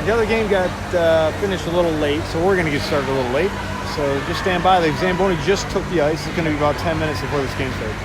The other game got finished a little late, so we're going to get started a little late. So just stand by. The Zamboni just took the ice. It's going to be about 10 minutes before this game starts.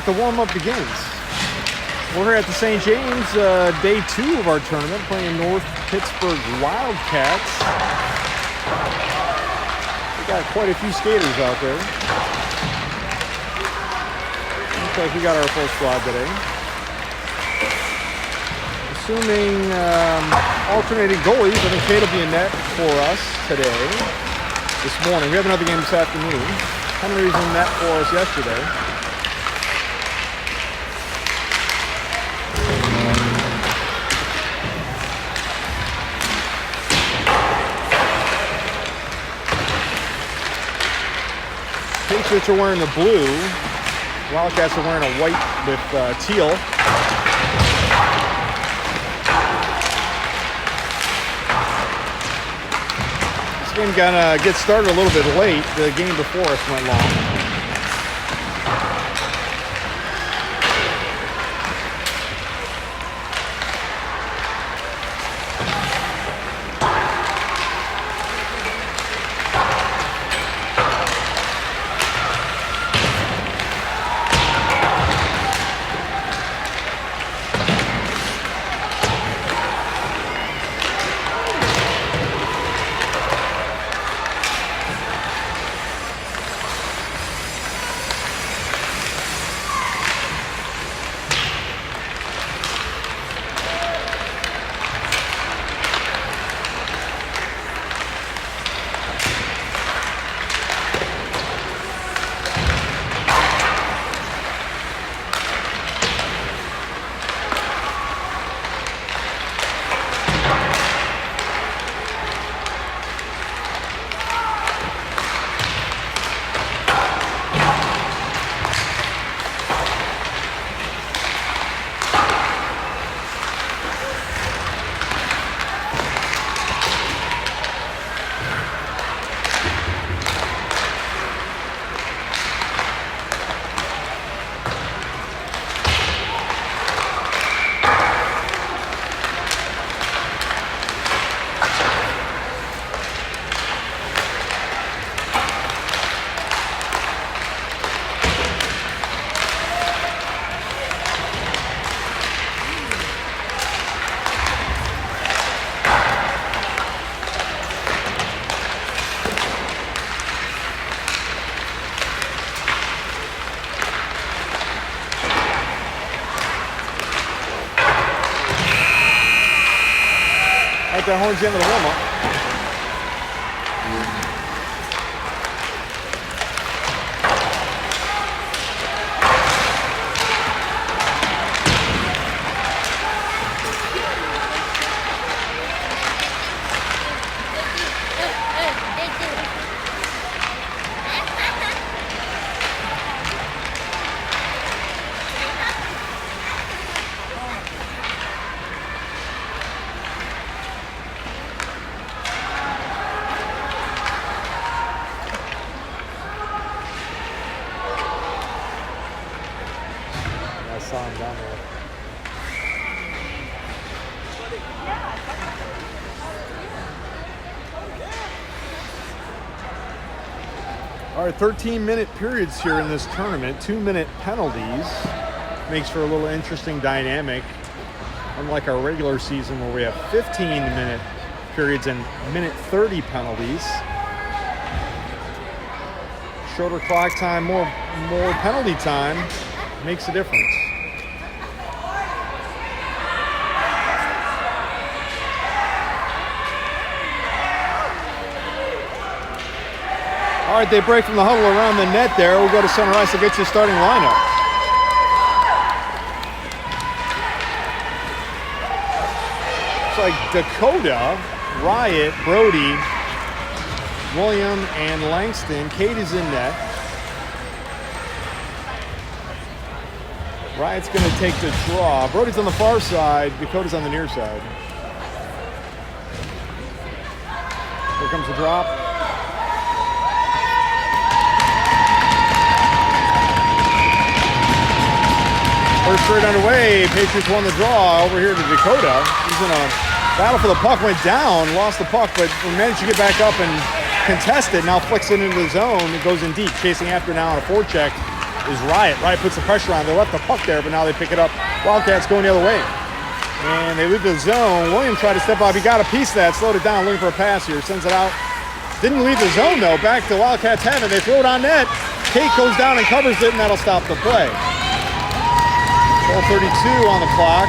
right, the warm-up begins. We're here at the St. James, day 2 of our tournament, playing North Pittsburg Wildcats. We got quite a few skaters out there. Looks like we got our full squad today. Assuming alternating goalies, I think Kate will be in net for us today, this morning. We have another game this afternoon. Henry's in net for us yesterday. Patriots are wearing the blue. Wildcats are wearing a white with teal. This game gonna get started a little bit late. The game before us went long. That horns the end of the warm-up. Saw him down there. All right, 13-minute periods here in this tournament. 2-minute penalties. Makes for a little interesting dynamic. Unlike our regular season where we have 15-minute periods and minute 30 penalties. Shorter clock time, more penalty time makes a difference. All right, they break from the huddle around the net there. We'll go to center ice to get you a starting lineup. It's like Dakota, Riot, Brody, William, and Langston. Kate is in net. Riot's going to take the draw. Brody's on the far side. Dakota's on the near side. Here comes the drop. First straight underway. Patriots won the draw over here to Dakota. He's in a battle for the puck. Went down, lost the puck, but managed to get back up and contest it. Now flicks it into the zone. It goes in deep. Chasing after now on a forecheck is Riot. Riot puts the pressure on. They left the puck there, but now they pick it up. Wildcats going the other way. And they leave the zone. Williams tried to step up. He got a piece of that, slowed it down, looking for a pass here. Sends it out. Didn't leave the zone, though. Back to Wildcats have it. They throw it on net. Kate goes down and covers it, and that'll stop the play. 12:32 on the clock.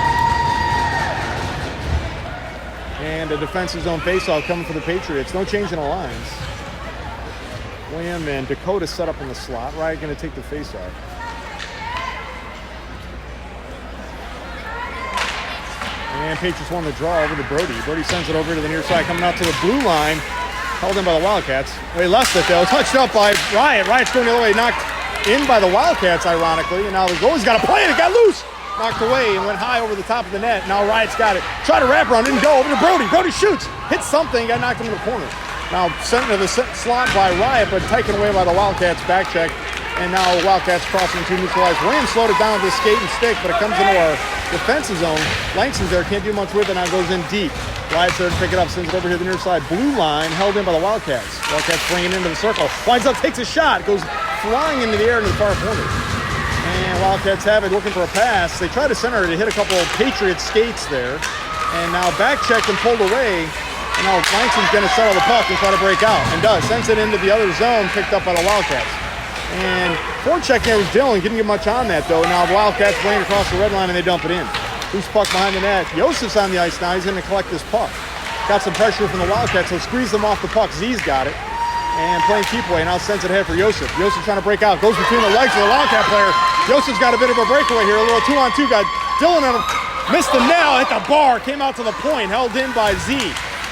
And a defensive zone faceoff coming for the Patriots. No change in the lines. William and Dakota set up in the slot. Riot going to take the faceoff. And Patriots won the draw over to Brody. Brody sends it over to the near side, coming out to the blue line. Held in by the Wildcats. They left it, though. Touched up by Riot. Riot's going the other way. Knocked in by the Wildcats, ironically. And now the goalie's got to play it. It got loose. Knocked away and went high over the top of the net. Now Riot's got it. Tried to wrap around. Didn't go. Over to Brody. Brody shoots. Hits something. Got knocked into the corner. Now sent into the slot by Riot, but taken away by the Wildcats. Back check. And now Wildcats crossing to neutralize. Williams slowed it down with his skate and stick, but it comes into our defensive zone. Langston's there. Can't do much with it. Now goes in deep. Riot's there to pick it up. Sends it over here to the near side. Blue line held in by the Wildcats. Wildcats bring it into the circle. Winds up, takes a shot. Goes flying into the air into the far corner. And Wildcats have it, looking for a pass. They try to center it. They hit a couple of Patriots skates there. And now back checked and pulled away. And now Langston's going to settle the puck and try to break out. And does. Sends it into the other zone, picked up by the Wildcats. And forecheck there was Dylan. Didn't get much on that, though. Now the Wildcats playing across the red line, and they dump it in. Loose puck behind the net. Yosef's on the ice now. He's going to collect this puck. Got some pressure from the Wildcats. He'll squeeze them off the puck. Z's got it. And playing keep away. Now sends it ahead for Yosef. Yosef trying to break out. Goes between the legs of the Wildcat player. Yosef's got a bit of a breakaway here. A little 2-on-2. Got Dylan on him. Missed the nail. Hit the bar. Came out to the point. Held in by Z.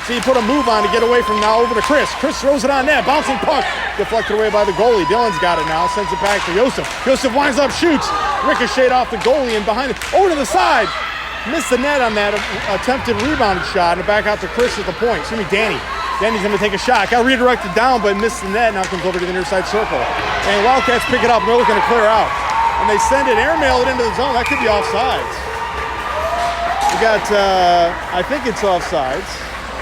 Z put a move on to get away from now over to Chris. Chris throws it on net. Bouncing puck. Deflected away by the goalie. Dylan's got it now. Sends it back to Yosef. Yosef winds up, shoots. Ricocheted off the goalie and behind it. Over to the side. Missed the net on that attempted rebounded shot. And back out to Chris at the point. Excuse me, Danny. Danny's going to take a shot. Got redirected down, but missed the net. Now comes over to the near side circle. And Wildcats pick it up. And they're looking to clear out. And they send it, airmail it into the zone. That could be offsides. We got, I think it's offsides.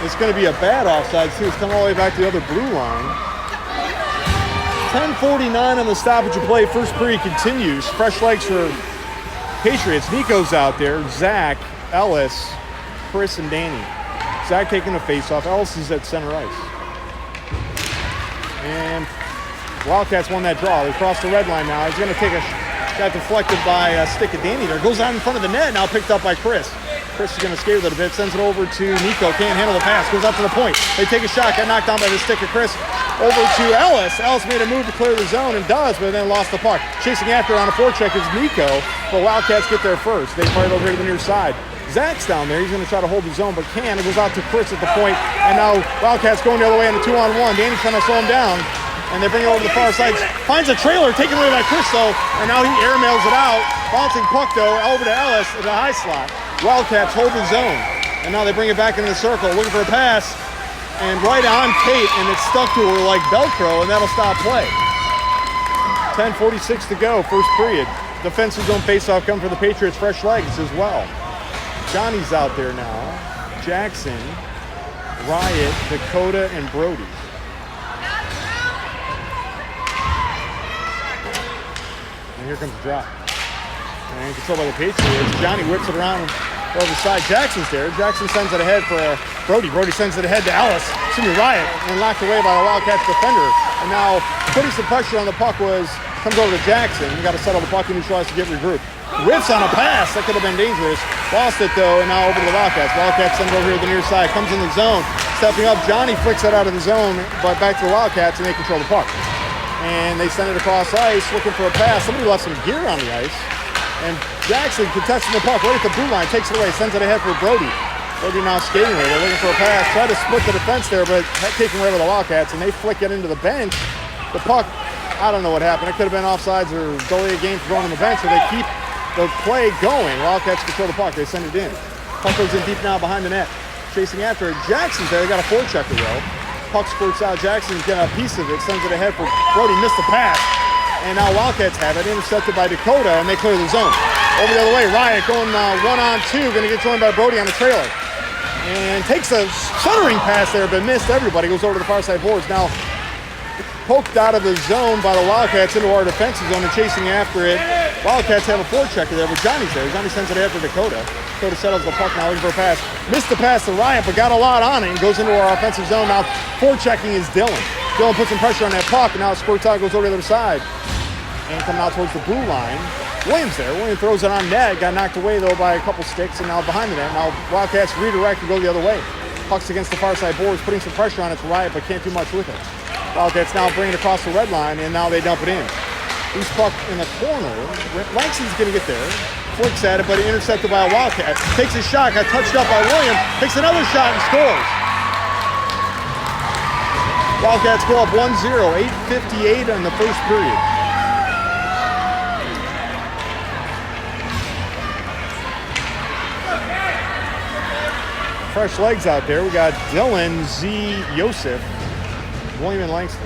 It's going to be a bad offsides, too. It's coming all the way back to the other blue line. 10:49 on the stoppage of play. First period continues. Fresh legs for Patriots. Nico's out there. Zach, Ellis, Chris, and Danny. Zach taking a face-off. Ellis is at center ice. And Wildcats won that draw. They crossed the red line now. He's going to take a got deflected by a stick of Danny there. Goes out in front of the net. Now picked up by Chris. Chris is going to skate with it a bit. Sends it over to Nico. Can't handle the pass. Goes up to the point. They take a shot. Got knocked down by the stick of Chris. Over to Ellis. Ellis made a move to clear the zone and does, but then lost the puck. Chasing after it on a forecheck is Nico. But Wildcats get there first. They fire it over here to the near side. Zach's down there. He's going to try to hold the zone, but can't. It goes out to Chris at the point. And now Wildcats going the other way in a 2-on-1. Danny's trying to slow him down. And they bring it over to the far side. Finds a trailer taken away by Chris, though. And now he airmails it out. Bouncing puck, though, over to Ellis at the high slot. Wildcats hold the zone. And now they bring it back into the circle. Looking for a pass. And right on Kate. And it's stuck to her like Velcro. And that'll stop play. 10:46 to go. First period. Defensive zone faceoff coming for the Patriots. Fresh legs as well. Johnny's out there now. Jackson, Riot, Dakota, and Brody. And here comes the drop. And controlled by the Patriots. Johnny whips it around over the side. Jackson's there. Jackson sends it ahead for Brody. Brody sends it ahead to Ellis. Excuse me, Riot. And locked away by the Wildcats defender. And now putting some pressure on the puck comes over to Jackson. You got to settle the puck and neutralize to get regrouped. Whiffs on a pass. That could have been dangerous. Lost it, though, and now over to the Wildcats. Wildcats send it over here to the near side. Comes in the zone. Stepping up, Johnny flicks it out of the zone, but back to the Wildcats, and they control the puck. And they send it across ice, looking for a pass. Somebody left some gear on the ice. And Jackson contesting the puck right at the blue line. Takes it away. Sends it ahead for Brody. Brody now skating away. They're looking for a pass. Try to split the defense there, but taken away by the Wildcats, and they flick it into the bench. The puck, I don't know what happened. It could have been offsides or delay a game for going to the bench, so they keep the play going. Wildcats control the puck. They send it in. Puck goes in deep now behind the net. Chasing after it. Jackson's there. They got a forechecker though. Puck squirts out. Jackson's getting a piece of it. Sends it ahead for Brody. Missed the pass. And now Wildcats have it. Intercepted by Dakota, and they clear the zone. Over the other way. Riot going 1-on-2. Going to get joined by Brody on the trailer. And takes a centering pass there, but missed everybody. Goes over to the far side boards. Now poked out of the zone by the Wildcats into our defensive zone and chasing after it. Wildcats have a forechecker there, but Johnny's there. Johnny sends it after Dakota. Dakota settles the puck now, looking for a pass. Missed the pass to Ryan, but got a lot on it and goes into our offensive zone. Now forechecking is Dylan. Dylan puts some pressure on that puck, and now Squirtle goes over to the other side. And coming out towards the blue line. Williams there. Williams throws it on net. Got knocked away, though, by a couple sticks, and now behind the net. Now Wildcats redirect and go the other way. Puck's against the far side boards, putting some pressure on it to Riot, but can't do much with it. Wildcats now bring it across the red line, and now they dump it in. Loose puck in the corner. Langston's going to get there. Flicks at it, but intercepted by a Wildcat. Takes a shot, got touched up by Williams. Takes another shot and scores. Wildcats go up 1-0, 8:58 in the first period. Fresh legs out there. We got Dylan, Z, Yosef, William, and Langston.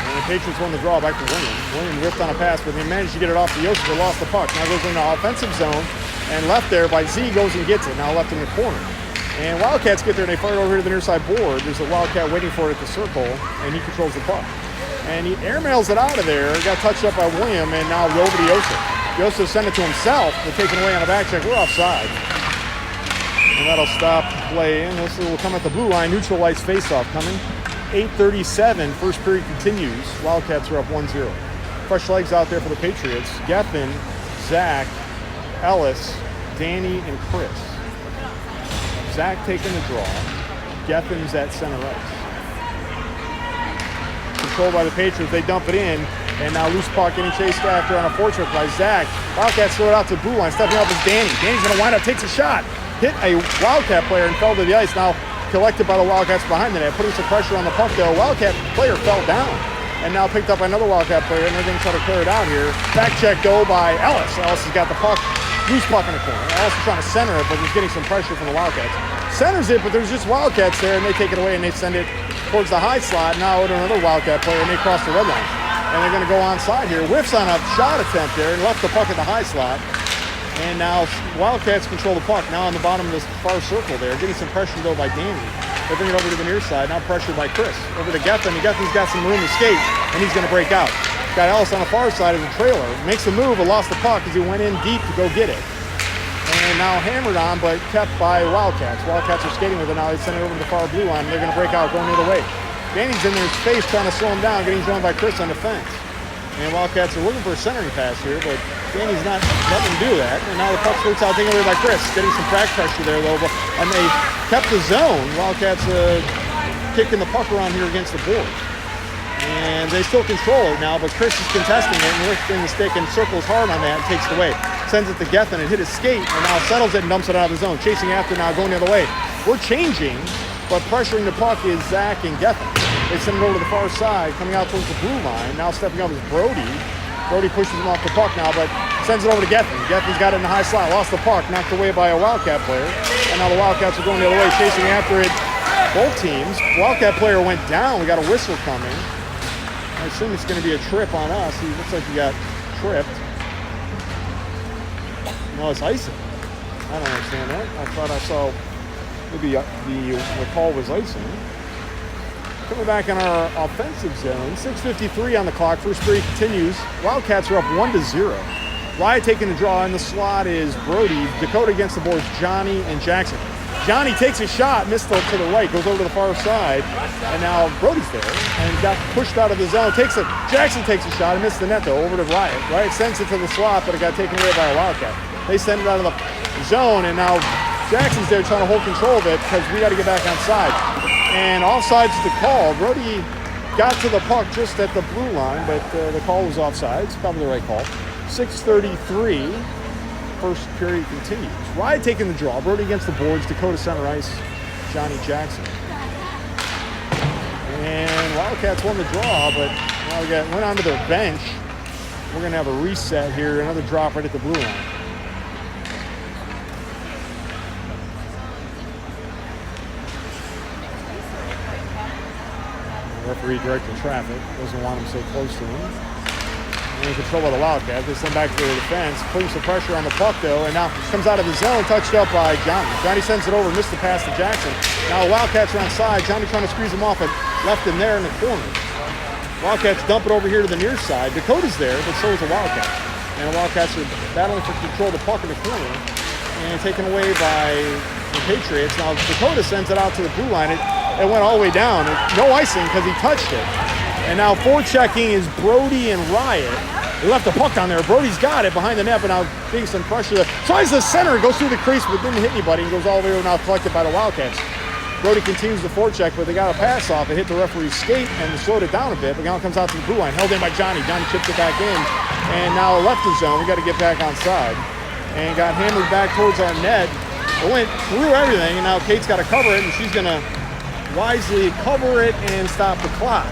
And the Patriots won the draw back to William. William ripped on a pass, but they managed to get it off to Yosef, but lost the puck. Now goes into offensive zone, and left there by Z goes and gets it. Now left in the corner. And Wildcats get there, and they fire it over to the near side board. There's a Wildcat waiting for it at the circle, and he controls the puck. And he airmails it out of there. Got touched up by William, and now over to Yosef. Yosef sent it to himself, but taken away on the back check. We're offside. And that'll stop play. And this will come at the blue line. Neutral lights face-off coming. 8:37, first period continues. Wildcats are up 1-0. Fresh legs out there for the Patriots. Geffen, Zach, Ellis, Danny, and Chris. Zach taking the draw. Geffen's at center ice. Controlled by the Patriots. They dump it in. And now loose puck getting chased after on a forecheck by Zach. Wildcats throw it out to the blue line. Stepping up is Danny. Danny's going to wind up, takes a shot. Hit a Wildcat player and fell to the ice. Now collected by the Wildcats behind the net. Putting some pressure on the puck though. Wildcat player fell down. And now picked up by another Wildcat player. And they're going to try to clear it out here. Back check though by Ellis. Ellis has got the puck. Loose puck in the corner. Ellis is trying to center it, but he's getting some pressure from the Wildcats. Centers it, but there's just Wildcats there, and they take it away, and they send it towards the high slot. Now to another Wildcat player, and they cross the red line. And they're going to go onside here. Whiffs on a shot attempt there, and left the puck at the high slot. And now Wildcats control the puck. Now on the bottom of this far circle there, getting some pressure, though, by Danny. They bring it over to the near side. Now pressured by Chris. Over to Geffen, and Geffen's got some room to skate, and he's going to break out. Got Ellis on the far side as a trailer. Makes a move, but lost the puck as he went in deep to go get it. And now hammered on, but kept by Wildcats. Wildcats are skating with it now. They send it over to the far blue line. They're going to break out, going the other way. Danny's in their space trying to slow him down, getting joined by Chris on defense. And Wildcats are looking for a centering pass here, but Danny's not letting him do that. And now the puck flirts out, taken away by Chris. Getting some crack pressure there, though. And they kept the zone. Wildcats kicking the puck around here against the board. And they still control it now, but Chris is contesting it and lifting the stick and circles hard on that and takes it away. Sends it to Geffen and hit his skate, and now settles it and dumps it out of the zone. Chasing after now, going the other way. We're changing, but pressuring the puck is Zach and Geffen. They send it over to the far side, coming out towards the blue line. Now stepping up is Brody. Brody pushes him off the puck now, but sends it over to Geffen. Geffen's got it in the high slot, lost the puck, knocked away by a Wildcat player. And now the Wildcats are going the other way, chasing after it. Both teams. Wildcat player went down. We got a whistle coming. I assume it's going to be a trip on us. He looks like he got tripped. No, it's icing. I don't understand that. I thought I saw maybe the call was icing. Coming back in our offensive zone. 6:53 on the clock. First period continues. Wildcats are up 1-0. Riot taking the draw. In the slot is Brody. Dakota against the boards, Johnny and Jackson. Johnny takes a shot, missed to the right, goes over to the far side, and now Brody's there and got pushed out of the zone. Jackson takes a shot and missed the net though, over to Riot. Riot sends it to the slot, but it got taken away by a Wildcat. They send it out of the zone, and now Jackson's there trying to hold control of it because we got to get back on side. And offside's the call. Brody got to the puck just at the blue line, but the call was offside. It's probably the right call. 6:33. First period continues. Riot taking the draw. Brody against the boards. Dakota center ice. Johnny Jackson. And Wildcats won the draw, but now went onto their bench. We're going to have a reset here. Another drop right at the blue line. The referee directing traffic. Doesn't want him so close to him. in control by the Wildcats. They send back to the defense, putting some pressure on the puck though, and now comes out of the zone, touched up by Johnny. Johnny sends it over, missed the pass to Jackson. Now the Wildcats are on side. Johnny trying to squeeze him off, and left him there in the corner. Wildcats dump it over here to the near side. Dakota's there, but so is the Wildcats. And the Wildcats are battling for control of the puck in the corner and taken away by the Patriots. Now Dakota sends it out to the blue line. It went all the way down. No icing because he touched it. And now forechecking is Brody and Riot. They left the puck down there. Brody's got it behind the net, but now getting some pressure there. Tries the center, goes through the crease, but didn't hit anybody, and goes all the way over, now collected by the Wildcats. Brody continues the forecheck, but they got a pass off. It hit the referee's skate and slowed it down a bit, but now it comes out to the blue line. Held in by Johnny. Johnny chips it back in, and now left the zone. We got to get back on side. And got hammered back towards our net. It went through everything, and now Kate's got to cover it, and she's going to wisely cover it and stop the clock.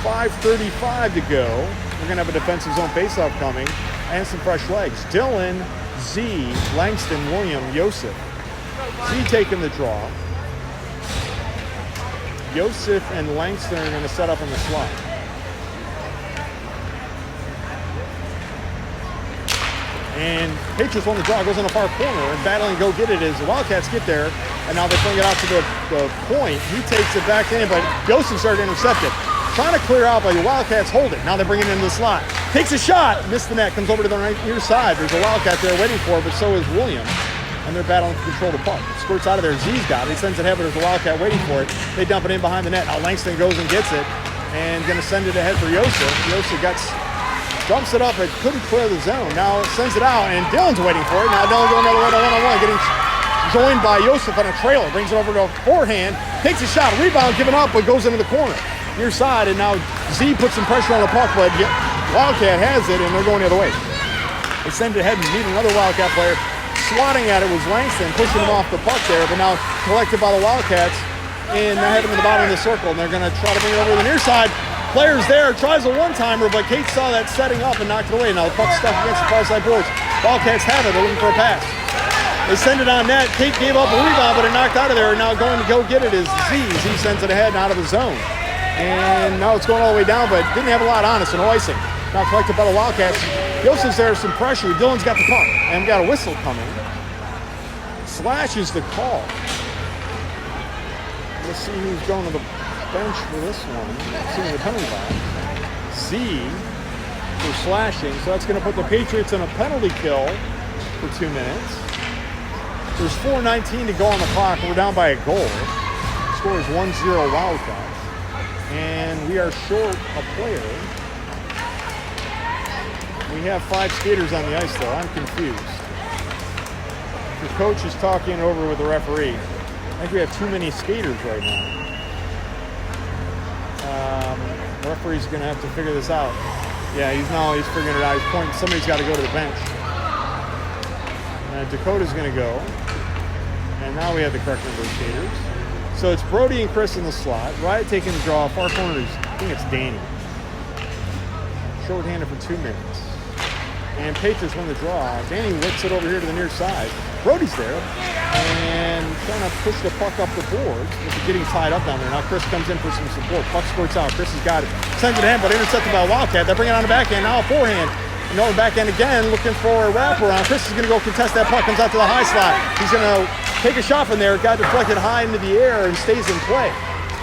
5:35 to go. We're going to have a defensive zone faceoff coming and some fresh legs. Dylan, Z, Langston, William, Yosef. Z taking the draw. Yosef and Langston are going to set up in the slot. And Patriots won the draw, goes on the far corner, and battling go get it as the Wildcats get there, and now they fling it out to the point. He takes it back in, but Yosef started to intercept it. Trying to clear out, but the Wildcats hold it. Now they're bringing it into the slot. Takes a shot, missed the net, comes over to the right near side. There's a Wildcat there waiting for it, but so is William. And they're battling to control the puck. Squirts out of there, Z's got it. He sends it ahead, but there's a Wildcat waiting for it. They dump it in behind the net. Now Langston goes and gets it, and going to send it ahead for Yosef. Yosef dumps it up, but couldn't clear the zone. Now sends it out, and Dylan's waiting for it. Now Dylan going another way to one-on-one, getting joined by Yosef on a trailer. Brings it over to a forehand, takes a shot, rebound, giving up, but goes into the corner. Near side, and now Z puts some pressure on the puck, but Wildcat has it, and they're going the other way. They send it ahead and meet another Wildcat player. Swatting at it was Langston, pushing him off the puck there, but now collected by the Wildcats, and they have him in the bottom of the circle, and they're going to try to bring it over to the near side. Players there, tries a one-timer, but Kate saw that setting up and knocked it away. Now the puck's stuck against the far side boards. Wildcats have it, they're looking for a pass. They send it on net. Kate gave up a rebound, but it knocked out of there, and now going to go get it is Z. Z sends it ahead and out of the zone. And now it's going all the way down, but didn't have a lot on it, so no icing. Now collected by the Wildcats. Yosef's there, some pressure. Dylan's got the puck, and we got a whistle coming. Slash is the call. Let's see who's going to the bench for this one. Seeing the penalty box. Z for slashing, so that's going to put the Patriots in a penalty kill for 2 minutes. There's 4:19 to go on the clock, and we're down by a goal. The score is 1-0 Wildcats. And we are short a player. We have 5 skaters on the ice, though. I'm confused. The coach is talking over with the referee. I think we have too many skaters right now. The referee's going to have to figure this out. Yeah, he's figuring it out. He's pointing. Somebody's got to go to the bench. Dakota's going to go. And now we have the correct number of skaters. So it's Brody and Chris in the slot. Riot taking the draw. Far corner is, I think it's Danny. Short-handed for 2 minutes. And Patriots win the draw. Danny whips it over here to the near side. Brody's there. And trying to push the puck up the boards. It's getting tied up down there. Now Chris comes in for some support. Puck squirts out. Chris has got it. Sends it ahead, but intercepted by a Wildcat. They're bringing it on the backhand. Now a forehand. And on the backhand again, looking for a wraparound. Chris is going to go contest that puck. Comes out to the high slot. He's going to take a shot from there. Got deflected high into the air and stays in play.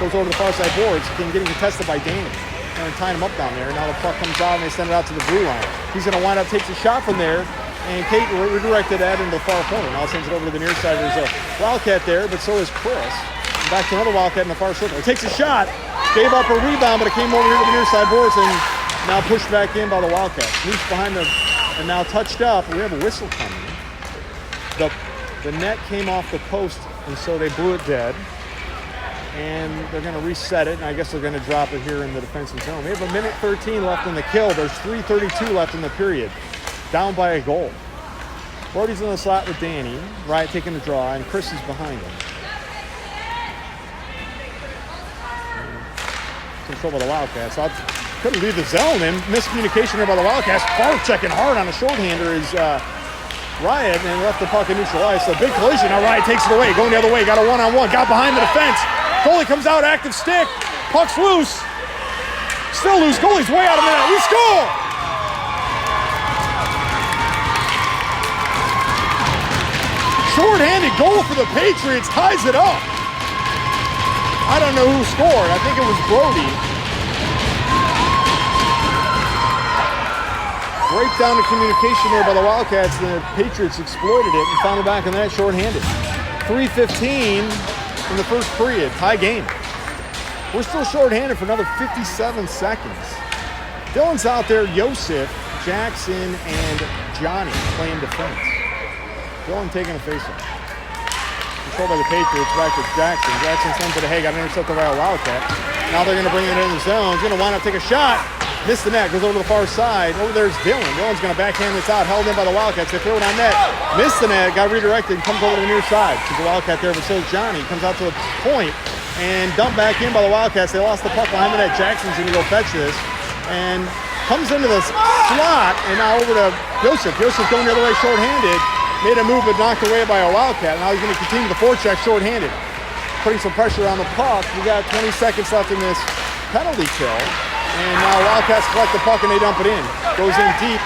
Goes over to the far side boards. Getting contested by Danny. And tying him up down there. Now the puck comes out and they send it out to the blue line. He's going to wind up, takes a shot from there. And Kate redirected that into the far corner. Now sends it over to the near side. There's a Wildcat there, but so is Chris. And back to another Wildcat in the far circle. He takes a shot. Gave up a rebound, but it came over here to the near side boards and now pushed back in by the Wildcats. Loose behind them and now touched up. We have a whistle coming. The net came off the post, and so they blew it dead. And they're going to reset it, and I guess they're going to drop it here in the defensive zone. We have 1:13 left in the kill. There's 3:32 left in the period. Down by a goal. Brody's in the slot with Danny. Riot taking the draw, and Chris is behind him. Control by the Wildcats. So couldn't leave the zone. And miscommunication there by the Wildcats. Far checking hard on a shorthander is Riot, and left the puck in neutral ice. So big collision. Now Riot takes it away. Going the other way. Got a one-on-one. Got behind the defense. Goalie comes out, active stick. Puck's loose. Still loose. Goalie's way out of the net. We score! shorthanded goal for the Patriots, ties it up. I don't know who scored. I think it was Brody. Breakdown of communication there by the Wildcats, and the Patriots exploited it and found it back on that shorthanded. 3:15 in the first period, tie game. We're still shorthanded for another 57 seconds. Dylan's out there, Yosef, Jackson, and Johnny playing defense. Dylan taking a faceoff. Controlled by the Patriots, back to Jackson. Jackson sends it to Hay, got intercepted by a Wildcat. Now they're going to bring it in the zone. He's going to wind up, take a shot. Missed the net, goes over to the far side. Over there's Dylan. Dylan's going to backhand this out, held in by the Wildcats. They throw it on net. Missed the net, got redirected, comes over to the near side. There's a Wildcat there, but so is Johnny. Comes out to the point and dumped back in by the Wildcats. They lost the puck behind the net. Jackson's going to go fetch this and comes into the slot, and now over to Joseph. Joseph going the other way shorthanded. Made a move but knocked away by a Wildcat. Now he's going to continue the forecheck shorthanded. Putting some pressure on the puck. We got 20 seconds left in this penalty kill. And now Wildcats collect the puck and they dump it in. Goes in deep.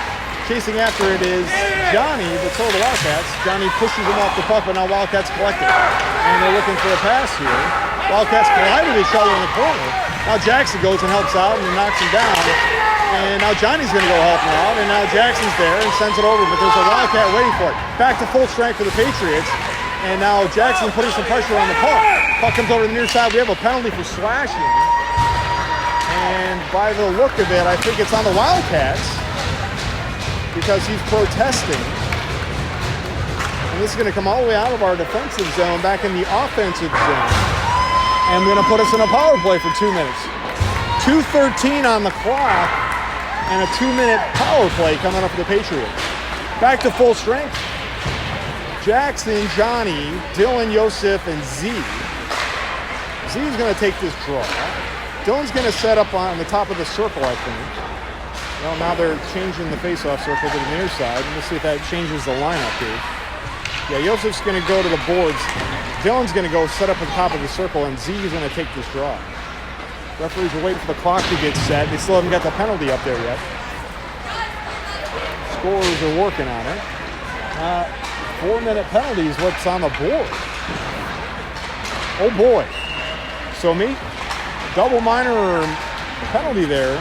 Chasing after it is Johnny, but so are the Wildcats. Johnny pushes him off the puck, but now Wildcats collect it. And they're looking for a pass here. Wildcats collide with each other in the corner. Now Jackson goes and helps out and knocks him down. And now Johnny's going to go help him out. And now Jackson's there and sends it over, but there's a Wildcat waiting for it. Back to full strength for the Patriots. And now Jackson putting some pressure on the puck. Puck comes over to the near side. We have a penalty for slashing. And by the look of it, I think it's on the Wildcats because he's protesting. And this is going to come all the way out of our defensive zone, back in the offensive zone. And going to put us in a power play for 2 minutes. 2:13 on the clock, and a 2-minute power play coming up for the Patriots. Back to full strength. Jackson, Johnny, Dylan, Yosef, and Z. Z is going to take this draw. Dylan's going to set up on the top of the circle, I think. Well, now they're changing the face-off circle to the near side. And we'll see if that changes the lineup here. Yeah, Yosef's going to go to the boards. Dylan's going to go set up at the top of the circle, and Z is going to take this draw. Referees are waiting for the clock to get set. They still haven't got the penalty up there yet. Scorers are working on it. 4-minute penalty is what's on the board. Oh boy. So double minor penalty there.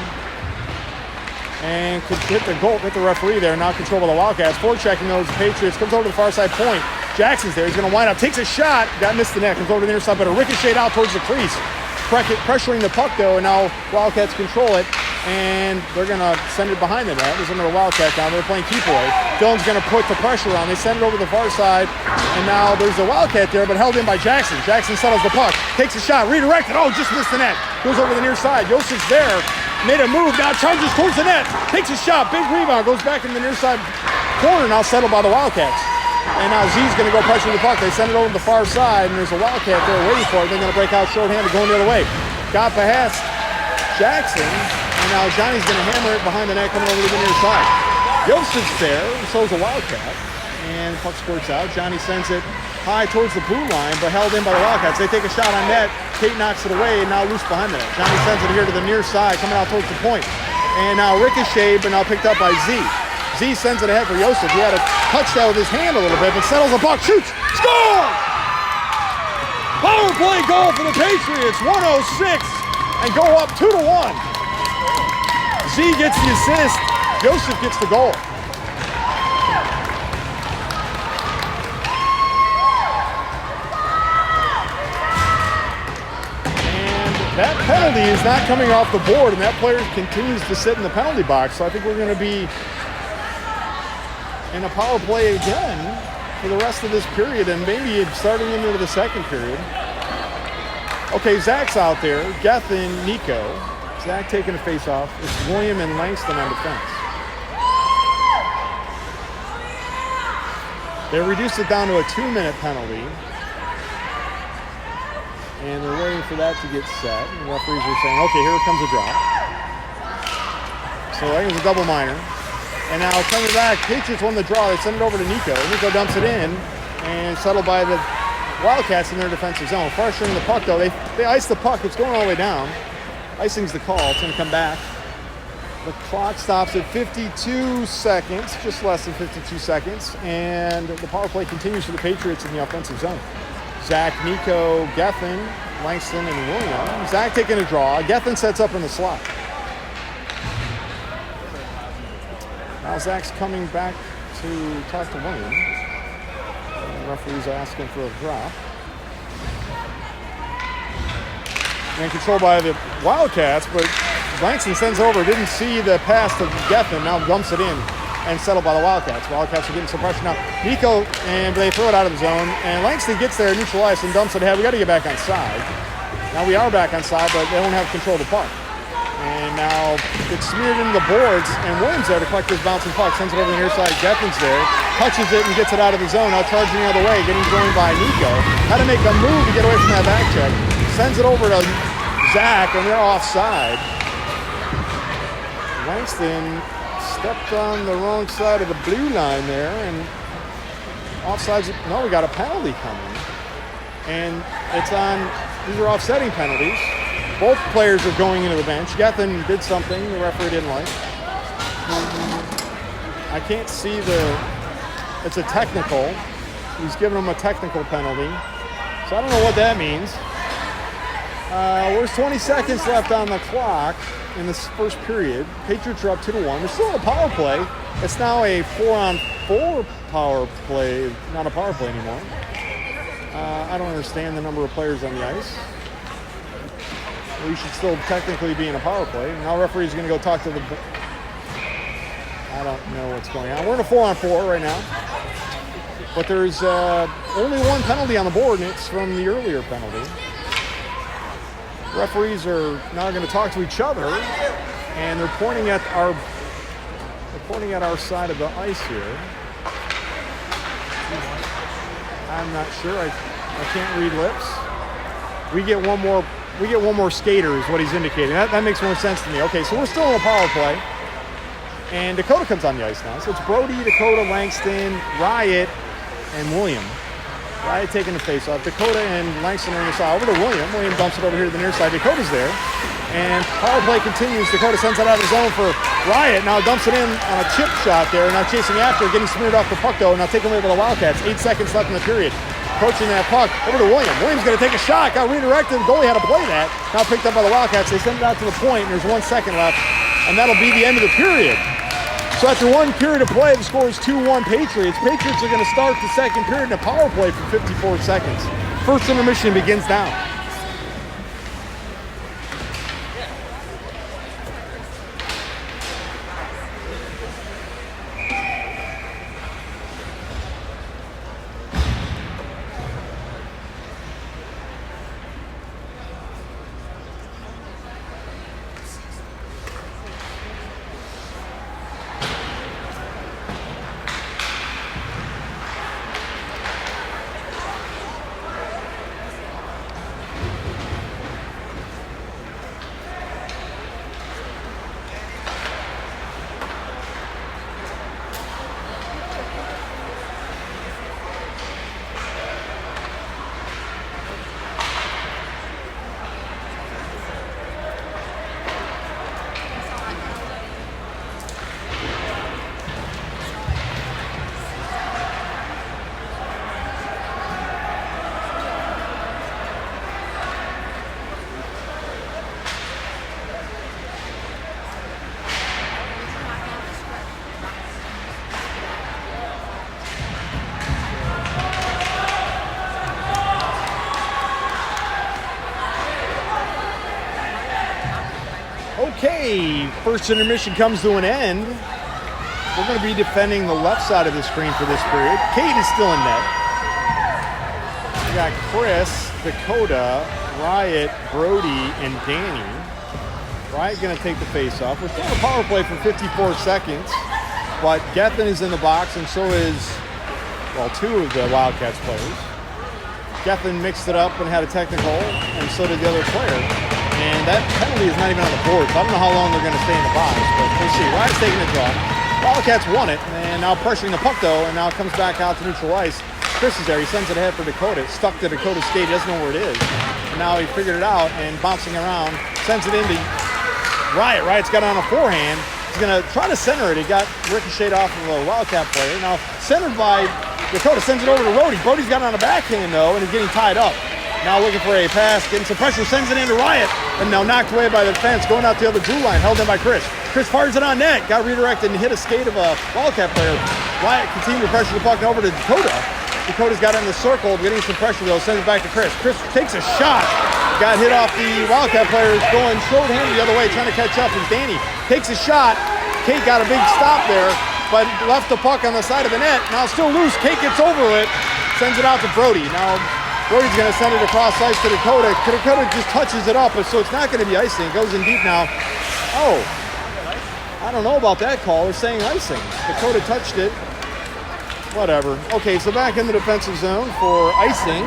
And could hit the goal, hit the referee there, not control by the Wildcats. Forechecking those Patriots, comes over to the far side point. Jackson's there, he's going to wind up, takes a shot, missed the net, comes over to the near side, but a ricochet out towards the crease. Pressuring the puck though, and now Wildcats control it, and they're going to send it behind the net. There's another Wildcat down, they're playing keep away. Dylan's going to put the pressure on, they send it over the far side, and now there's a Wildcat there, but held in by Jackson. Jackson settles the puck, takes a shot, redirected, just missed the net. Goes over the near side, Yosef's there, made a move, now charges towards the net, takes a shot, big rebound, goes back in the near side corner, now settled by the Wildcats. And now Z's going to go pressure the puck. They send it over to the far side, and there's a Wildcat there waiting for it. They're going to break out shorthanded, going the other way. Got past Jackson, and now Johnny's going to hammer it behind the net, coming over to the near side. Yosef's there, and so is a Wildcat. And the puck squirts out. Johnny sends it high towards the blue line, but held in by the Wildcats. They take a shot on net. Kate knocks it away, and now loose behind the net. Johnny sends it here to the near side, coming out towards the point. And now ricochet, but now picked up by Z. Z sends it ahead for Yosef. He had to touch that with his hand a little bit, but settles the puck, shoots, score! Power play goal for the Patriots, 106, and go up 2-1. Z gets the assist, Yosef gets the goal. And that penalty is not coming off the board, and that player continues to sit in the penalty box, so I think we're going to be in a power play again for the rest of this period, and maybe starting into the second period. Okay, Zach's out there, Geth and Nico. Zach taking a face-off. It's William and Langston on defense. They reduced it down to a 2-minute penalty, and they're waiting for that to get set. And the referees are saying, okay, here comes a drop. So I think it was a double minor. And now coming back, Patriots won the draw. They send it over to Nico. Nico dumps it in and settled by the Wildcats in their defensive zone. Pressuring the puck, though. They ice the puck. It's going all the way down. Icing's the call. It's going to come back. The clock stops at 52 seconds, just less than 52 seconds, and the power play continues for the Patriots in the offensive zone. Zach, Nico, Gethin, Langston, and William. Zach taking a draw. Gethin sets up in the slot. Now Zach's coming back to talk to William. The referee's asking for a drop. And controlled by the Wildcats, but Langston sends over, didn't see the pass to Gethin, now dumps it in and settled by the Wildcats. Wildcats are getting some pressure now. Nico, and they throw it out of the zone, and Langston gets there, neutralized, and dumps it ahead. We got to get back on side. Now we are back on side, but they don't have control of the puck. And now it's smeared into the boards, and Williams there to collect this bouncing puck, sends it over the near side. Gethin's there, touches it and gets it out of the zone. Now charging the other way, getting joined by Nico. Had to make a move to get away from that back check. Sends it over to Zach, and they're offside. Langston stepped on the wrong side of the blue line there, and offsides. No, we got a penalty coming, and it's on. These are offsetting penalties. Both players are going into the bench. Gethin did something the referee didn't like. I can't see it's a technical. He's giving him a technical penalty, so I don't know what that means. There's 20 seconds left on the clock in this first period. Patriots are up 2-1. There's still a power play. It's now a 4-on-4 power play, not a power play anymore. I don't understand the number of players on the ice. We should still technically be in a power play. Now referee's going to go talk to the... I don't know what's going on. We're in a 4-on-4 right now. But there's only one penalty on the board, and it's from the earlier penalty. Referees are now going to talk to each other, and they're pointing at our side of the ice here. I'm not sure. I can't read lips. We get one more skater is what he's indicating. That makes more sense to me. Okay, so we're still in a power play, and Dakota comes on the ice now. So it's Brody, Dakota, Langston, Riot, and William. Riot taking the face off. Dakota and Langston are in the side. Over to William. William dumps it over here to the near side. Dakota's there. And power play continues. Dakota sends it out of the zone for Riot. Now dumps it in on a chip shot there. Now chasing after, getting smeared off the puck though. Now taken away by the Wildcats. 8 seconds left in the period. Approaching that puck. Over to William. William's going to take a shot. Got redirected. The goalie had to play that. Now picked up by the Wildcats. They send it out to the point, and there's 1 second left. And that'll be the end of the period. So after one period of play, the score is 2-1 Patriots. Patriots are going to start the second period in a power play for 54 seconds. First intermission begins now. Okay, first intermission comes to an end. We're going to be defending the left side of the screen for this period. Kate is still in net. We got Chris, Dakota, Riot, Brody, and Danny. Riot going to take the face-off. We're still in a power play for 54 seconds, but Gethin is in the box, and so is, well, 2 of the Wildcats players. Gethin mixed it up and had a technical, and so did the other player. And that penalty is not even on the board, so I don't know how long they're going to stay in the box, but we'll see. Riot's taking a draw. Wildcats won it, and now pressuring the puck, though, and now it comes back out to neutral ice. Chris is there. He sends it ahead for Dakota. It's stuck to Dakota's skate. He doesn't know where it is. And now he figured it out, and bouncing around, sends it into Riot. Riot's got it on a forehand, He's going to try to center it. He got ricocheted off of a Wildcat player. Now, centered by Dakota, sends it over to Brody. Brody's got it on a backhand, though, and he's getting tied up. Now looking for a pass, getting some pressure, sends it into Riot, and now knocked away by the defense, going out the other blue line, held in by Chris. Chris fires it on net, got redirected and hit a skate of a Wildcat player. Riot continued to pressure the puck over to Dakota. Dakota's got it in the circle, getting some pressure though, sends it back to Chris. Chris takes a shot, got hit off the Wildcat player, going short-handed the other way, trying to catch up, and Danny takes a shot. Kate got a big stop there, but left the puck on the side of the net. Now still loose, Kate gets over it, sends it out to Brody. Now Brody's going to send it across ice to Dakota. Dakota just touches it up, so it's not going to be icing. It goes in deep now. Oh, I don't know about that call. They're saying icing. Dakota touched it. Whatever. Okay, so back in the defensive zone for icing.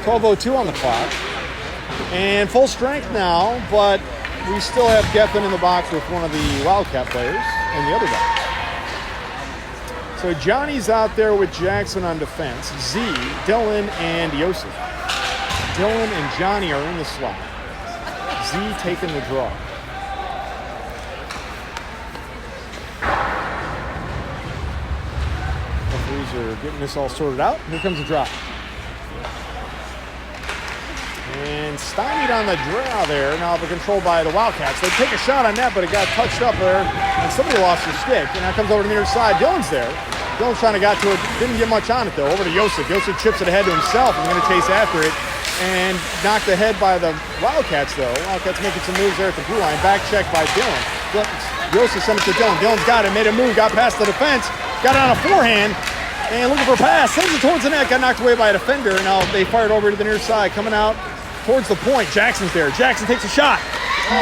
12:02 on the clock. And full strength now, but we still have Geffen in the box with one of the Wildcat players and the other guy. So Johnny's out there with Jackson on defense. Z, Dylan, and Yosef. Dylan and Johnny are in the slot. Z taking the draw. Referees are getting this all sorted out. Here comes the drop. And stymied on the draw there. Now they're controlled by the Wildcats. They take a shot on that, but it got touched up there, and somebody lost their stick. And now comes over to the near side. Dylan's there. Dylan's trying to get to it. Didn't get much on it, though. Over to Yosef. Yosef chips it ahead to himself. He's going to chase after it. And knocked ahead by the Wildcats, though. Wildcats making some moves there at the blue line. Back check by Dylan. Yosef sent it to Dylan. Dylan's got it. Made a move. Got past the defense. Got it on a forehand. And looking for a pass. Sends it towards the net. Got knocked away by a defender. And now they fired over to the near side. Coming out towards the point. Jackson's there. Jackson takes a shot.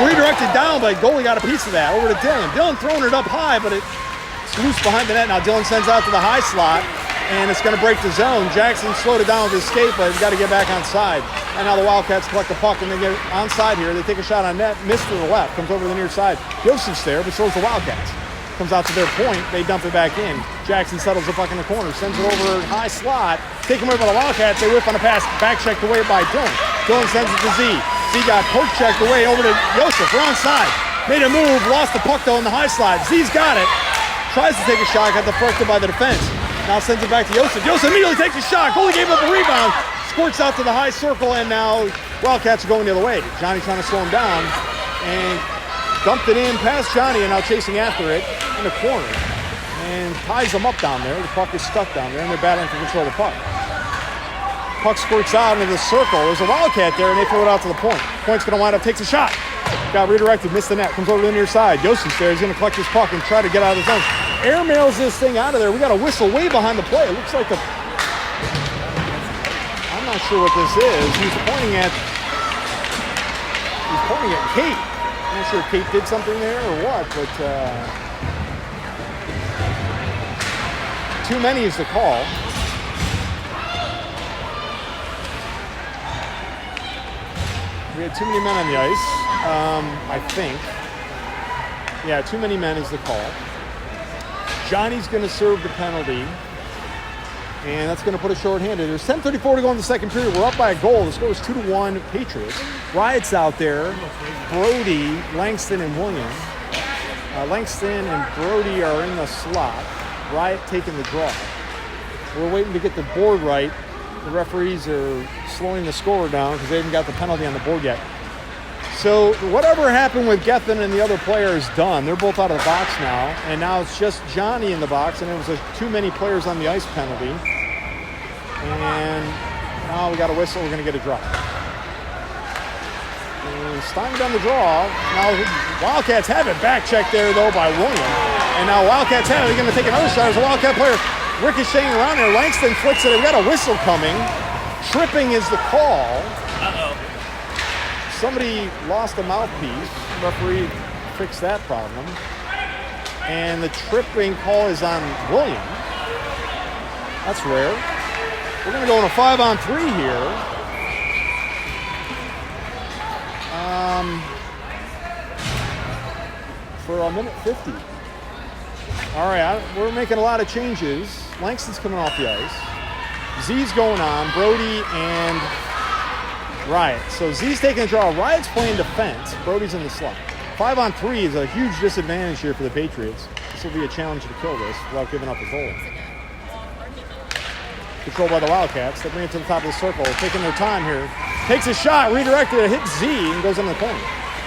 Redirected down, but goalie got a piece of that. Over to Dylan. Dylan throwing it up high, but it's loose behind the net. Now Dylan sends out to the high slot, and it's going to break the zone. Jackson slowed it down with his skate, but he's got to get back on side. And now the Wildcats collect the puck, and they get on side here. They take a shot on net, missed to the left, comes over to the near side. Yosef's there, but so is the Wildcats. Comes out to their point, they dump it back in. Jackson settles the puck in the corner, sends it over high slot, taken away by the Wildcats. They whip on a pass, back checked away by Dylan. Dylan sends it to Z. Z got poke checked away over to Yosef, wrong side. Made a move, lost the puck though in the high slot. Z's got it. Tries to take a shot, got deflected by the defense. Now sends it back to Yosef. Yosef immediately takes a shot. Goalie gave up a rebound. Squirts out to the high circle, and now Wildcats are going the other way. Johnny trying to slow him down, and dumped it in past Johnny, and now chasing after it in the corner. And ties them up down there. The puck is stuck down there, and they're battling for control of the puck. Puck squirts out into the circle. There's a Wildcat there, and they throw it out to the point. Point's going to wind up, takes a shot. Got redirected, missed the net, comes over to the near side. Yosef's there, he's going to collect his puck and try to get out of the zone. Airmails this thing out of there. We got a whistle way behind the play. It looks like I'm not sure what this is. He's pointing at Kate. I'm not sure if Kate did something there or what, but too many is the call. We had too many men on the ice, I think. Yeah, too many men is the call. Johnny's going to serve the penalty, and that's going to put us shorthanded. There's 10:34 to go in the second period. We're up by a goal. The score is 2-1 Patriots. Riot's out there. Brody, Langston, and William. Langston and Brody are in the slot. Riot taking the draw. We're waiting to get the board right. The referees are slowing the score down because they haven't got the penalty on the board yet. So whatever happened with Geffen and the other player is done. They're both out of the box now, and now it's just Johnny in the box, and it was too many players on the ice penalty. And now we got a whistle. We're going to get a draw. And stymied on the draw. Now Wildcats have it. Back check there, though, by William. And now Wildcats have it. They're going to take another shot. There's a Wildcat player ricocheting around there. Langston flicks it. We got a whistle coming. Tripping is the call. Uh-oh. Somebody lost a mouthpiece. The referee fixed that problem. And the tripping call is on William. That's rare. We're going to go in a 5-on-3 here. For a minute 50. All right, we're making a lot of changes. Langston's coming off the ice. Z's going on. Brody and Riot. So Z's taking a draw. Riot's playing defense. Brody's in the slot. 5-on-3 is a huge disadvantage here for the Patriots. This will be a challenge to kill this without giving up a goal. Controlled by the Wildcats. They bring it to the top of the circle, taking their time here. Takes a shot, redirected, it hits Z, and goes in the corner.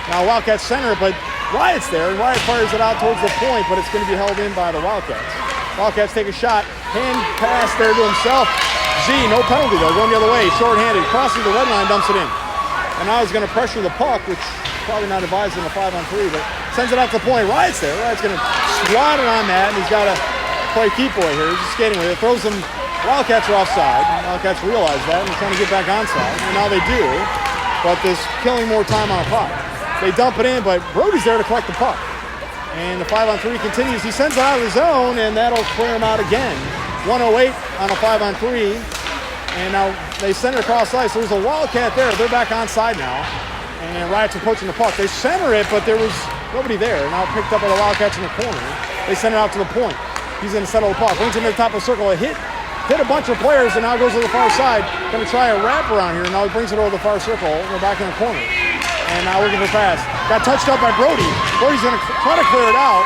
Now Wildcats center, but Wyatt's there, and Wyatt fires it out towards the point, but it's going to be held in by the Wildcats. Wildcats take a shot, hand pass there to himself. Z, no penalty though, going the other way, short-handed, crosses the red line, dumps it in. And now he's going to pressure the puck, which is probably not advised in a 5-on-3, but sends it out to the point. Wyatt's there. Wyatt's going to swat it on that, and he's got to play keep away here. He's just skating with it, throws him. Wildcats are offside. Wildcats realize that, and they're trying to get back onside, and now they do, but there's killing more time on a puck. They dump it in, but Brody's there to collect the puck. And the 5-on-3 continues. He sends it out of the zone, and that'll clear him out again. 1:08 on a 5-on-3. And now they send it across ice. There's a Wildcat there. They're back onside now. And Riot's approaching the puck. They center it, but there was nobody there. Now picked up by the Wildcats in the corner. They send it out to the point. He's going to settle the puck. Brings it to the top of the circle. It hit a bunch of players, and now goes to the far side. Going to try a wrap around here. Now he brings it over the far circle. We're back in the corner. And now looking for pass. Got touched up by Brody. Brody's going to try to clear it out,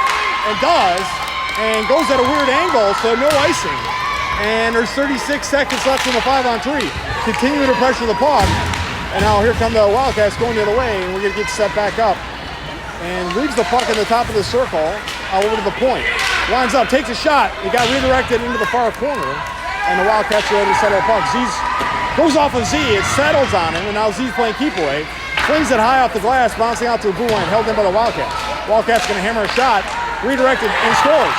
and does, and goes at a weird angle, so no icing. And there's 36 seconds left in the 5-on-3. Continue to pressure the puck. And now here come the Wildcats going the other way, and we're going to get set back up. And leaves the puck at the top of the circle, over to the point. Lines up, takes a shot. It got redirected into the far corner, and the Wildcats are ready to settle the puck. Z's goes off of Z, it settles on him, and now Z's playing keep away. Flings it high off the glass, bouncing out to a blue line, held in by the Wildcats. Wildcats going to hammer a shot, redirected, and scores.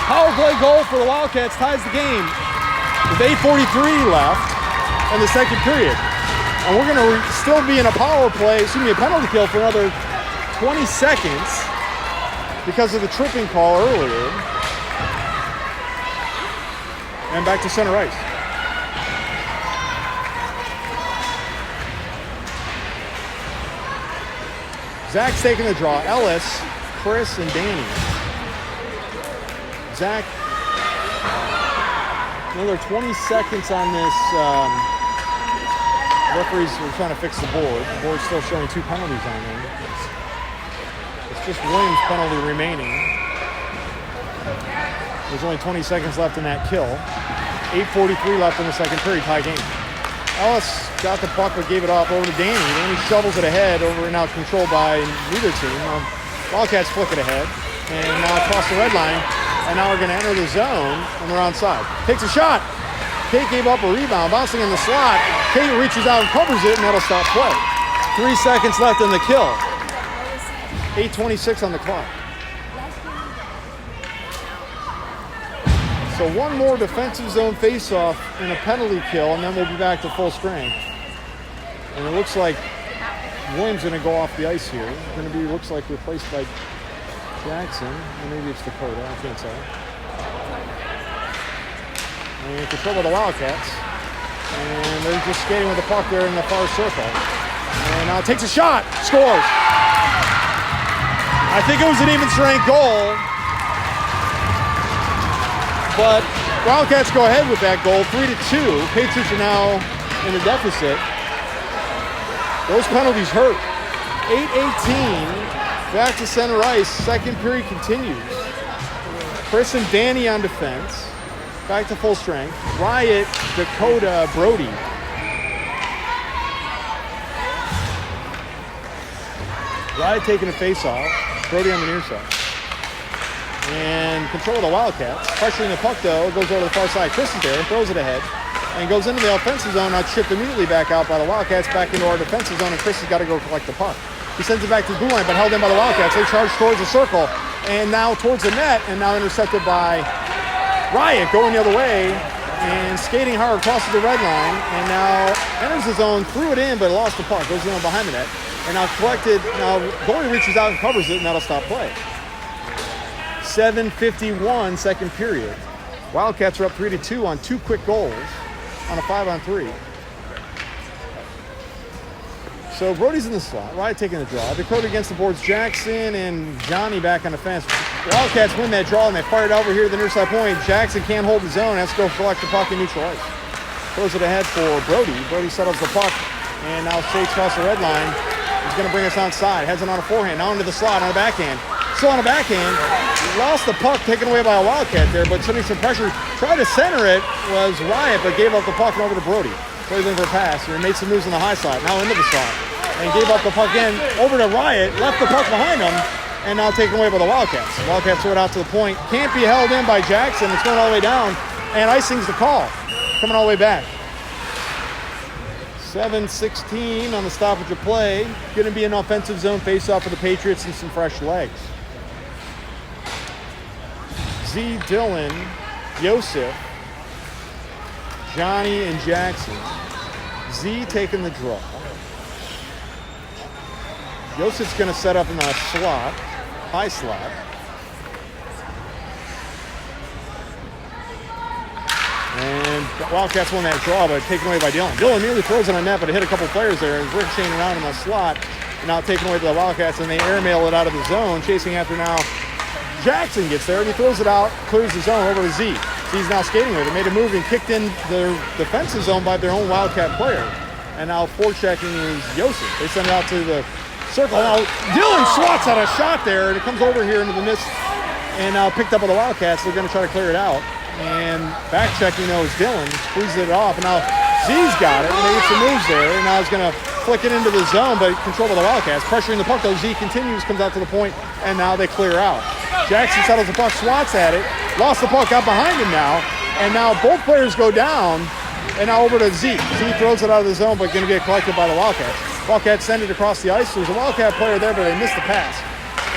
Power play goal for the Wildcats ties the game with 8:43 left in the second period. And we're going to still be in a a penalty kill for another 20 seconds because of the tripping call earlier. And back to center ice. Zach's taking the draw. Ellis, Chris, and Danny. Zach, another 20 seconds on this. Referees were trying to fix the board. The board's still showing 2 penalties on there. It's just Williams' penalty remaining. There's only 20 seconds left in that kill. 8:43 left in the second period, tie game. Ellis got the puck but gave it off over to Danny. Danny shovels it ahead, over now controlled by neither team. Wildcats flick it ahead, and now across the red line. And now we're going to enter the zone, and they're onside. Takes a shot. Kate gave up a rebound, bouncing in the slot. Kate reaches out and covers it, and that'll stop play. 3 seconds left in the kill. 8:26 on the clock. So one more defensive zone faceoff and a penalty kill, and then we'll be back to full strength. And it looks like Williams going to go off the ice here. Going to be, looks like, replaced by Jackson, or maybe it's Dakota, I can't tell. And control by the Wildcats. And they're just skating with the puck there in the far circle. And now takes a shot, scores. I think it was an even strength goal. But Wildcats go ahead with that goal, 3-2. Patriots are now in a deficit. Those penalties hurt. 8:18. Back to center ice. Second period continues. Chris and Danny on defense. Back to full strength. Riot, Dakota, Brody. Riot taking a face-off. Brody on the near side. And control of the Wildcats. Pressuring the puck, though. Goes over to the far side. Chris is there. Throws it ahead. And goes into the offensive zone. Now chipped immediately back out by the Wildcats. Back into our defensive zone. And Chris has got to go collect the puck. He sends it back to the blue line, but held in by the Wildcats. They charge towards the circle, and now towards the net, and now intercepted by Riot, going the other way, and skating hard across the red line, and now enters the zone, threw it in, but lost the puck. Goes in behind the net, and now collected. Now goalie reaches out and covers it, and that'll stop play. 7:51 second period. Wildcats are up 3-2 on 2 quick goals on a 5-on-3. So Brody's in the slot. Riot taking the draw. Dakota against the boards. Jackson and Johnny back on the fence. Wildcats win that draw, and they fire it over here to the near side point. Jackson can't hold his own. Has to go collect the puck in neutral ice. Throws it ahead for Brody. Brody settles the puck, and now skates across the red line. He's going to bring us outside. Has it on a forehand. Now into the slot on a backhand. Still on a backhand. Lost the puck, taken away by a Wildcat there, but sending some pressure. Tried to center it was Riot, but gave up the puck and over to Brody. Brody looking for a pass. He made some moves on the high slot. Now into the slot. And gave up the puck again over to Riot. Left the puck behind him. And now taken away by the Wildcats. Wildcats throw it out to the point. Can't be held in by Jackson. It's going all the way down. And icing's the call. Coming all the way back. 7:16 on the stoppage of play. Going to be an offensive zone face-off for the Patriots and some fresh legs. Z, Dylan, Yosef, Johnny, and Jackson. Z taking the draw. Yosef's going to set up in the slot, high slot. And Wildcats won that draw, but taken away by Dylan. Dylan nearly throws it on net, but it hit a couple players there. It's ricocheting around in the slot. And now taken away by the Wildcats, and they airmail it out of the zone. Chasing after now. Jackson gets there, and he throws it out, clears the zone over to Z. Z's now skating with it. Made a move and kicked in their defensive zone by their own Wildcat player. And now forechecking is Yosef. They send it out to the circle. Now Dylan swats at a shot there, and it comes over here into the mist. And now picked up by the Wildcats. They're going to try to clear it out. And back checking though is Dylan, squeezes it off, and now Z's got it, and they get some moves there, and now he's going to flick it into the zone, but controlled by the Wildcats. Pressuring the puck though, Z continues, comes out to the point, and now they clear out. Jackson settles the puck, swats at it, lost the puck out behind him now, and now both players go down, and now over to Z. Z throws it out of the zone, but going to get collected by the Wildcats. Wildcats send it across the ice. There's a Wildcat player there, but they missed the pass.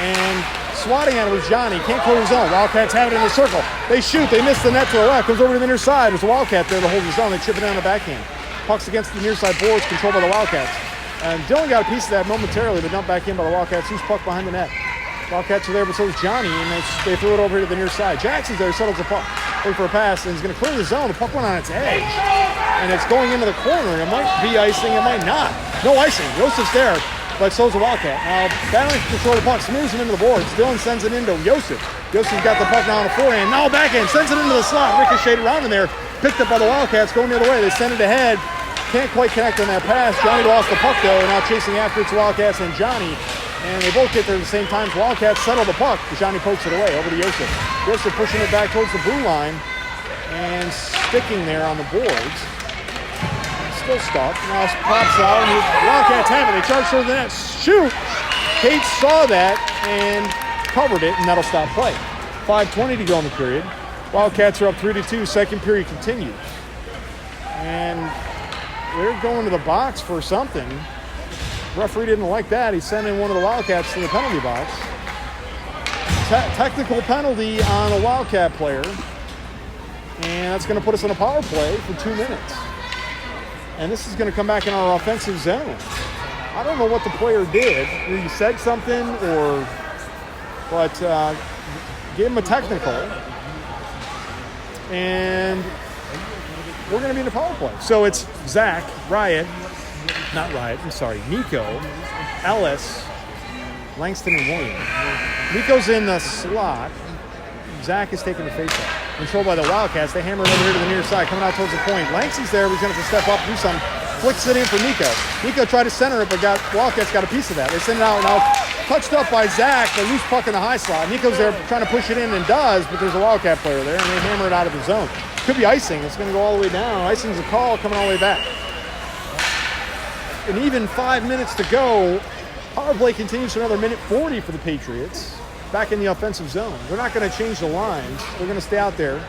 And swatting at it was Johnny. Can't clear his zone. Wildcats have it in the circle. They shoot. They miss the net to the left. Comes over to the near side. There's a Wildcat there to hold his zone. They chip it down the backhand. Puck's against the near side boards, controlled by the Wildcats. And Dylan got a piece of that momentarily, but dumped back in by the Wildcats. Who's puck behind the net? Wildcats are there, but so is Johnny, and they threw it over here to the near side. Jackson's there, settles the puck. Looking for a pass, and he's going to clear the zone. The puck went on its edge, and it's going into the corner. It might be icing, it might not. No icing. Yosef's there, but so's the Wildcat. Now, battling to control the puck, smears him into the boards. Dylan sends it into Yosef. Yosef's got the puck now on the forehand. Now backhand, sends it into the slot. Ricocheted around in there. Picked up by the Wildcats, going the other way. They send it ahead. Can't quite connect on that pass. Johnny lost the puck, though, and now chasing after it's Wildcats and Johnny. And they both get there at the same time. Wildcats settle the puck. Johnny pokes it away over to Yosef. Yosef pushing it back towards the blue line and sticking there on the boards. Still stuck. Now it pops out, and the Wildcats have it. They charge toward the net. Shoot! Kate saw that and covered it, and that'll stop play. 5:20 to go in the period. Wildcats are up 3-2. Second period continues. And they're going to the box for something. Referee didn't like that. He sent in one of the Wildcats to the penalty box. Technical penalty on a Wildcat player. And that's going to put us in a power play for 2 minutes. And this is going to come back in our offensive zone. I don't know what the player did. He said something but gave him a technical. And we're going to be in a power play. So it's Zach, Nico, Ellis, Langston, and William. Nico's in the slot. Zach is taking the faceoff. Controlled by the Wildcats. They hammer it over here to the near side, coming out towards the point. Langston's there. He's going to have to step up, do something. Flicks it in for Nico. Nico tried to center it, but Wildcats got a piece of that. They send it out now. Touched up by Zach, the loose puck in the high slot. Nico's there trying to push it in and does, but there's a Wildcat player there, and they hammer it out of the zone. Could be icing. It's going to go all the way down. Icing's a call coming all the way back. And even 5 minutes to go. Power play continues for another minute 40 for the Patriots. Back in the offensive zone. They're not going to change the lines. They're going to stay out there.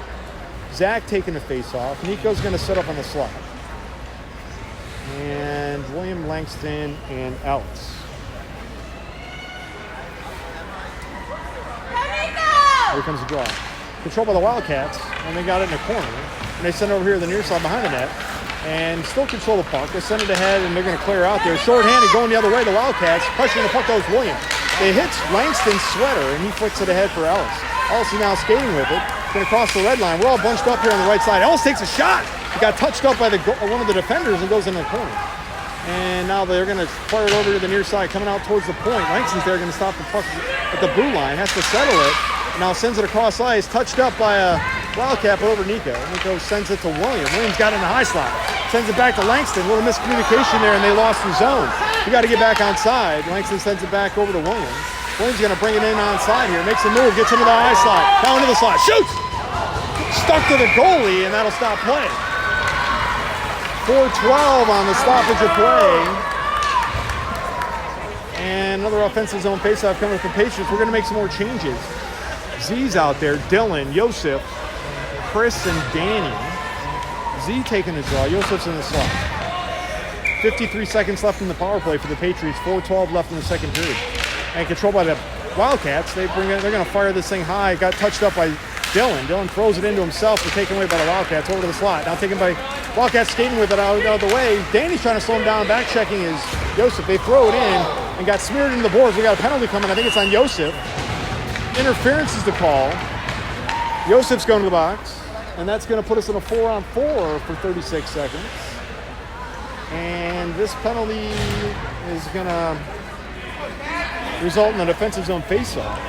Zach taking the face-off. Nico's going to set up on the slot. And William, Langston, and Ellis. Here comes the draw. Controlled by the Wildcats, and they got it in the corner. And they send it over here to the near side behind the net. And still control the puck. They send it ahead, and they're going to clear out there. Short-handed, going the other way, the Wildcats. Pressuring the puck, goes William. They hit Langston's sweater, and he flicks it ahead for Ellis. Ellis is now skating with it. Going to cross the red line. We're all bunched up here on the right side. Ellis takes a shot. He got touched up by one of the defenders and goes in the corner. And now they're going to fire it over to the near side, coming out towards the point. Langston's there, going to stop the puck at the blue line. Has to settle it. Now sends it across ice. Touched up by a Wildcat over Nico. Nico sends it to William. William's got it in the high slot. Sends it back to Langston. A little miscommunication there, and they lost the zone. We got to get back onside. Langston sends it back over to Williams. Williams going to bring it in onside here. Makes a move, gets into the high slot. Down into the slot, shoots! Stuck to the goalie, and that'll stop play. 4:12 on the stoppage of play. And another offensive zone faceoff coming from Patriots. We're going to make some more changes. Z's out there, Dylan, Yosef, Chris, and Danny. Z taking the draw. Yosef's in the slot. 53 seconds left in the power play for the Patriots. 4:12 left in the second period. And controlled by the Wildcats. They're going to fire this thing high. Got touched up by Dylan. Dylan throws it into himself. They're taken away by the Wildcats over to the slot. Now taken by Wildcats, skating with it out of the way. Danny's trying to slow him down. Back checking is Yosef. They throw it in and got smeared into the boards. We got a penalty coming. I think it's on Yosef. Interference is the call. Yosef's going to the box. And that's going to put us in a 4-on-4 for 36 seconds. And this penalty is going to result in a defensive zone faceoff.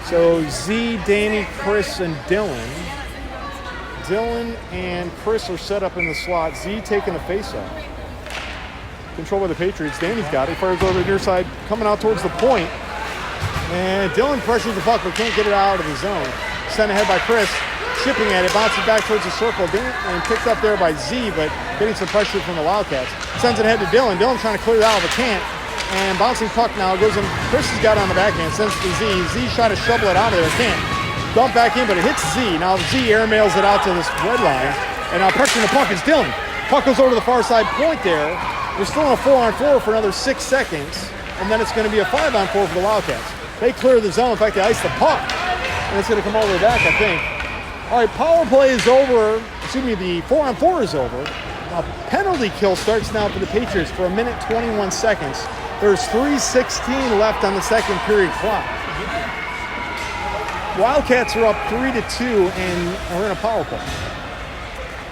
So Z, Danny, Chris, and Dylan. Dylan and Chris are set up in the slot. Z taking a faceoff. Controlled by the Patriots. Danny's got it. Fires over the near side, coming out towards the point. And Dylan pressures the puck, but can't get it out of the zone. Sent ahead by Chris. Shipping at it, bounces back towards the circle, and picked up there by Z, but getting some pressure from the Wildcats. Sends it ahead to Dylan. Dylan trying to clear it out, but can't. And bouncing puck now goes in. Chris has got it on the backhand, sends it to Z. Z trying to shovel it out of there, can't. Dump back in, but it hits Z. Now Z airmails it out to this red line. And now pressuring the puck is Dylan. Puck goes over to the far side point there. We're still in a 4-on-4 for another 6 seconds. And then it's going to be a 5-on-4 for the Wildcats. They clear the zone. In fact, they ice the puck. And it's going to come all the way back, I think. All right, power play is over. Excuse me, the 4-on-4 is over. Now, penalty kill starts now for the Patriots for 1 minute 21 seconds. There's 3:16 left on the second period clock. Wildcats are up 3-2 and are in a power play.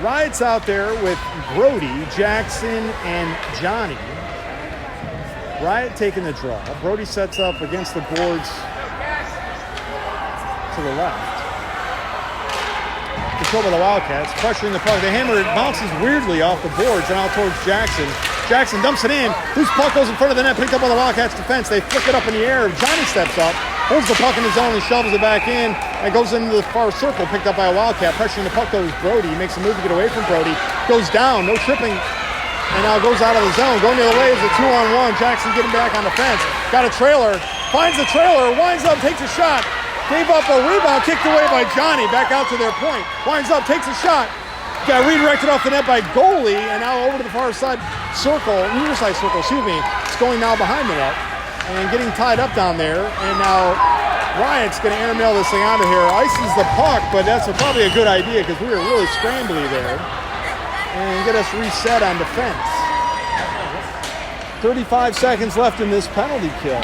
Riot's out there with Brody, Jackson, and Johnny. Riot taking the draw. Brody sets up against the boards to the left. Control by the Wildcats, pressuring the puck. The hammer bounces weirdly off the boards and out towards Jackson. Jackson dumps it in. Whose puck goes in front of the net, picked up by the Wildcats defense. They flick it up in the air. Johnny steps up, holds the puck in his zone and shovels it back in and goes into the far circle, picked up by a Wildcat. Pressuring the puck goes Brody. He makes a move to get away from Brody. Goes down, no tripping. And now goes out of the zone. Going the other way is a 2-on-1. Jackson getting back on the fence. Got a trailer. Finds the trailer. Winds up, takes a shot. Gave up a rebound, kicked away by Johnny. Back out to their point. Winds up, takes a shot. Got redirected off the net by goalie, and now over to the far side circle, near side circle, excuse me. It's going now behind the net and getting tied up down there. And now Riot's going to airmail this thing out of here. Ices the puck, but that's probably a good idea because we were really scrambly there. And get us reset on defense. 35 seconds left in this penalty kill.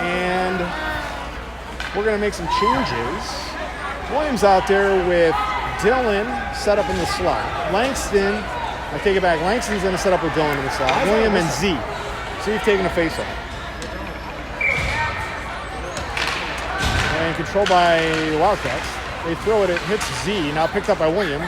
And we're going to make some changes. Williams out there with Dylan set up in the slot. Langston, I take it back. Langston's going to set up with Dylan in the slot. William and Z. Z's taking a face-off. And controlled by the Wildcats. They throw it, it hits Z. Now picked up by William.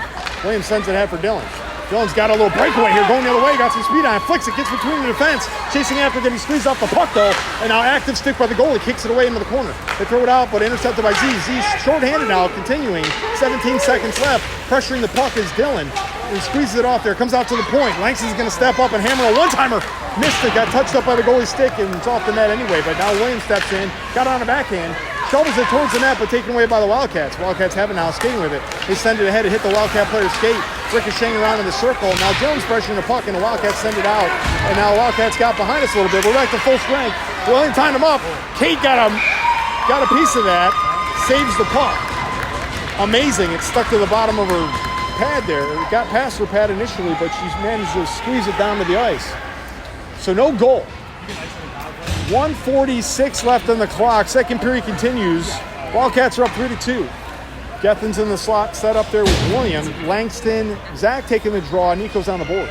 William sends it ahead for Dylan. Dylan's got a little breakaway here, going the other way, got some speed on it, flicks it, gets between the defense, chasing after, getting squeezed off the puck though, and now active stick by the goalie, kicks it away into the corner. They throw it out, but intercepted by Z. Z's short-handed now, continuing, 17 seconds left, pressuring the puck is Dylan, and squeezes it off there, comes out to the point. Langston's gonna step up and hammer a one-timer, missed it, got touched up by the goalie's stick, and it's off the net anyway, but now Williams steps in, got it on the backhand, shovels it towards the net, but taken away by the Wildcats. Wildcats have it now, skating with it. They send it ahead to hit the Wildcat player's skate, ricocheting around in the circle. Now Jones pressuring the puck, and the Wildcats send it out. And now the Wildcats got behind us a little bit. We're back to full strength. William tied him up. Kate got a piece of that, saves the puck. Amazing. It stuck to the bottom of her pad there. It got past her pad initially, but she's managed to squeeze it down to the ice. So no goal. 1:46 left on the clock. Second period continues. Wildcats are up 3-2. Gethin's in the slot, set up there with William. Langston, Zach taking the draw. Nico's on the board.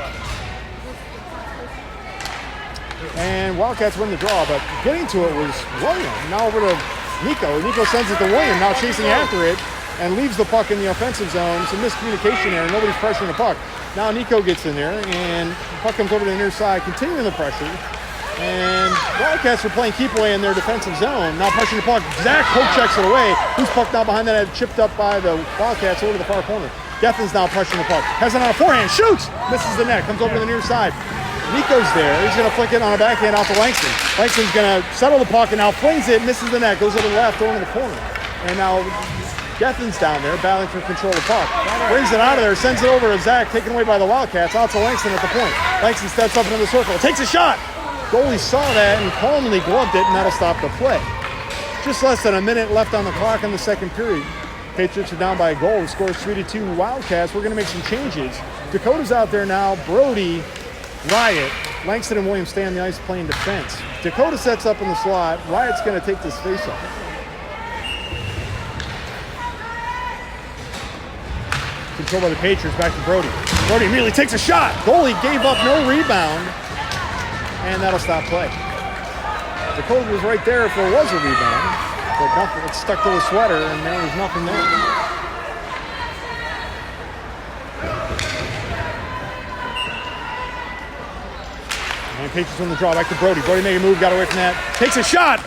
And Wildcats win the draw, but getting to it was William. Now over to Nico. Nico sends it to William, now chasing after it, and leaves the puck in the offensive zone. Some miscommunication there. Nobody's pressuring the puck. Now Nico gets in there, and the puck comes over to the near side, continuing the pressure. And Wildcats are playing keep away in their defensive zone. Now pressuring the puck. Zach poke checks it away. Loose puck now behind that, chipped up by the Wildcats over to the far corner. Gethin's now pressuring the puck. Has it on a forehand. Shoots! Misses the net. Comes over to the near side. Nico's there. He's going to flick it on a backhand out to Langston. Langston's going to settle the puck and now flings it. Misses the net. Goes over to the left, over to the corner. And now Gethin's down there, battling for control of the puck. Brings it out of there, sends it over to Zach, taken away by the Wildcats, out to Langston at the point. Langston steps up into the circle, takes a shot. Goalie saw that and calmly gloved it, and that'll stop the play. Just less than a minute left on the clock in the second period. Patriots are down by a goal. The score is 3-2 Wildcats. We're going to make some changes. Dakota's out there now. Brody, Riot, Langston, and Williams stay on the ice playing defense. Dakota sets up in the slot. Riot's going to take this face-off. Controlled by the Patriots, back to Brody. Brody immediately takes a shot. Goalie gave up no rebound, and that'll stop play. Dakota was right there if there was a rebound, but nothing. It stuck to the sweater, and there was nothing there. And Patriots on the draw, back to Brody. Brody made a move, got away from that. Takes a shot.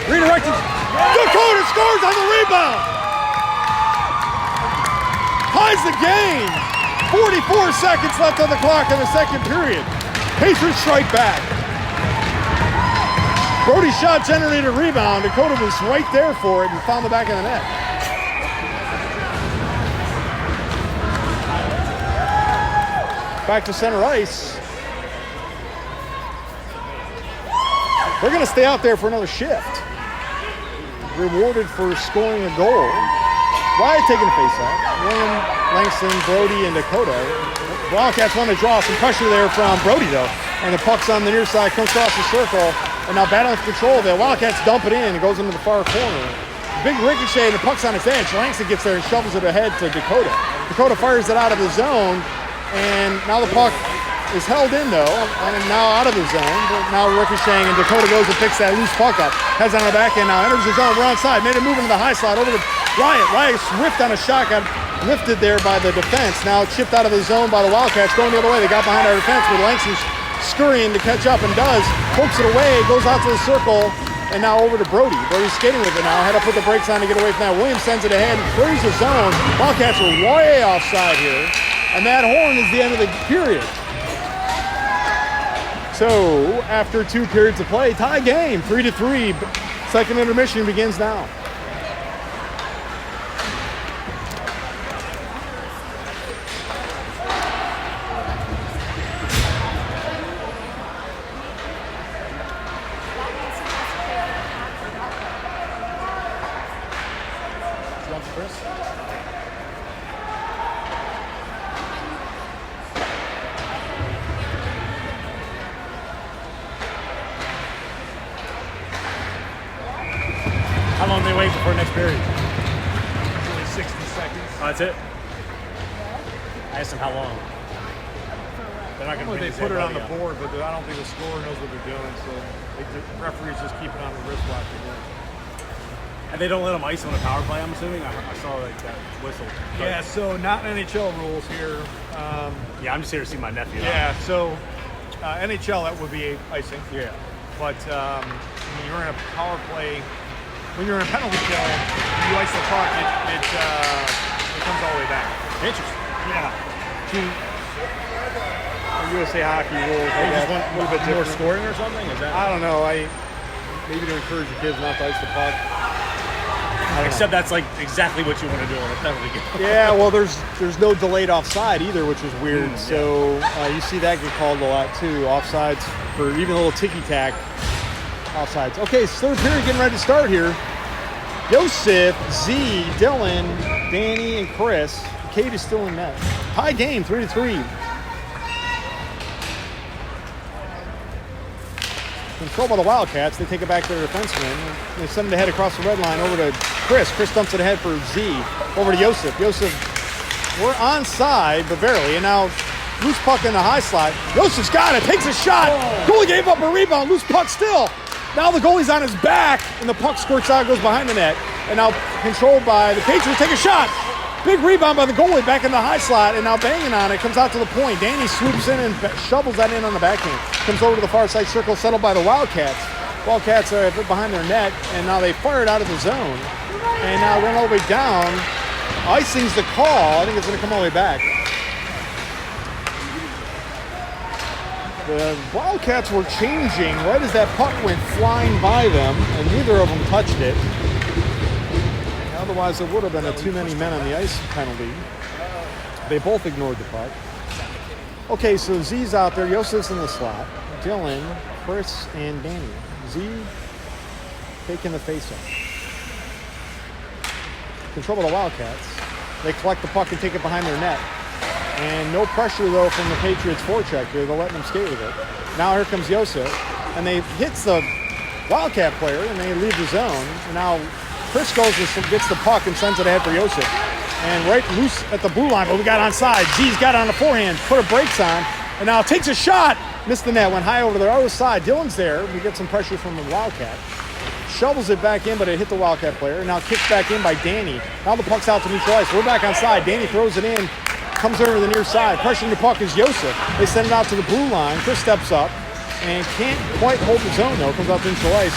Redirected. Dakota scores on the rebound. Ties the game. 44 seconds left on the clock in the second period. Patriots strike back. Brody's shot generated a rebound. Dakota was right there for it and found the back of the net. Back to center ice. They're going to stay out there for another shift. Rewarded for scoring a goal. Riot taking the face-off. William, Langston, Brody, and Dakota. Wildcats want to draw some pressure there from Brody, though. And the puck's on the near side, comes across the circle, and now battling for control of it. Wildcats dump it in. It goes into the far corner. Big ricochet, and the puck's on its edge. Langston gets there and shovels it ahead to Dakota. Dakota fires it out of the zone, and now the puck is held in, though, and now out of the zone. But now ricocheting, and Dakota goes and picks that loose puck up. Has it on the back end now, enters the zone. We're onside. Made a move into the high slot over to Riot. Riot whiffed on a shot, got lifted there by the defense. Now chipped out of the zone by the Wildcats, going the other way. They got behind our defense, but Langston's scurrying to catch up and does. Pokes it away, goes out to the circle, and now over to Brody. Brody's skating with it now. Had to put the brakes on to get away from that. Williams sends it ahead and clears the zone. Wildcats are way offside here, and that horn is the end of the period. So, after 2 periods of play, tie game, 3-3. Second intermission begins now. How long do they wait before next period? Usually 60 seconds. Oh, that's it? I asked them how long. They're not going to They put it on the board, but I don't think the scorer knows what they're doing, so the referees just keep it on the wristwatch. And they don't let them ice on a power play, I'm assuming? I saw like that whistle. Yeah, so not NHL rules here. Yeah, I'm just here to see my nephew. Yeah, so NHL, that would be icing. Yeah. But when you're in a power play, when you're in a penalty kill, you ice the puck, it comes all the way back. Interesting. Yeah. USA hockey rules. They just want a little bit more different. scoring or something? Is that? I don't know. Maybe to encourage the kids not to ice the puck. Except that's like exactly what you want to do on a penalty kill. Yeah, well, there's no delayed offside either, which is weird. Yeah. So you see that get called a lot too. Offsides for even a little ticky-tack offsides. Okay, so third period getting ready to start here. Joseph, Z, Dylan, Danny, and Chris. Cade is still in net. High game, 3-3. Controlled by the Wildcats. They take it back to their defenseman. They send it ahead across the red line over to Chris. Chris dumps it ahead for Z. Over to Joseph. Joseph, we're onside, but barely. And now loose puck in the high slot. Joseph's got it. Takes a shot. Goalie gave up a rebound. Loose puck still. Now the goalie's on his back, and the puck squirts out, goes behind the net. And now controlled by the Patriots. Take a shot. Big rebound by the goalie back in the high slot, and now banging on it. Comes out to the point. Danny swoops in and shovels that in on the backhand. Comes over to the far side circle, settled by the Wildcats. Wildcats are behind their net, and now they fire it out of the zone. And now run all the way down. Icing's the call. I think it's going to come all the way back. The Wildcats were changing right as that puck went flying by them, and neither of them touched it. Otherwise, it would have been a too many men on the ice penalty. They both ignored the puck. Okay, so Z's out there. Yosef's in the slot. Dylan, Chris, and Danny. Z taking the faceoff. Control of the Wildcats. They collect the puck and take it behind their net. And no pressure, though, from the Patriots forecheck here. They're letting them skate with it. Now here comes Yosef. And they hits the Wildcat player, and they leave the zone. And now Chris goes and gets the puck and sends it ahead for Yosef. And right loose at the blue line, but we got onside. Z's got it on the forehand, put her brakes on, and now takes a shot. Missed the net, went high over the other side. Dylan's there. We get some pressure from the Wildcat. Shovels it back in, but it hit the Wildcat player. Now kicked back in by Danny. Now the puck's out to neutral ice. We're back onside. Danny throws it in, comes over to the near side. Pressuring the puck is Yosef. They send it out to the blue line. Chris steps up and can't quite hold the zone, though. Comes out to neutral ice.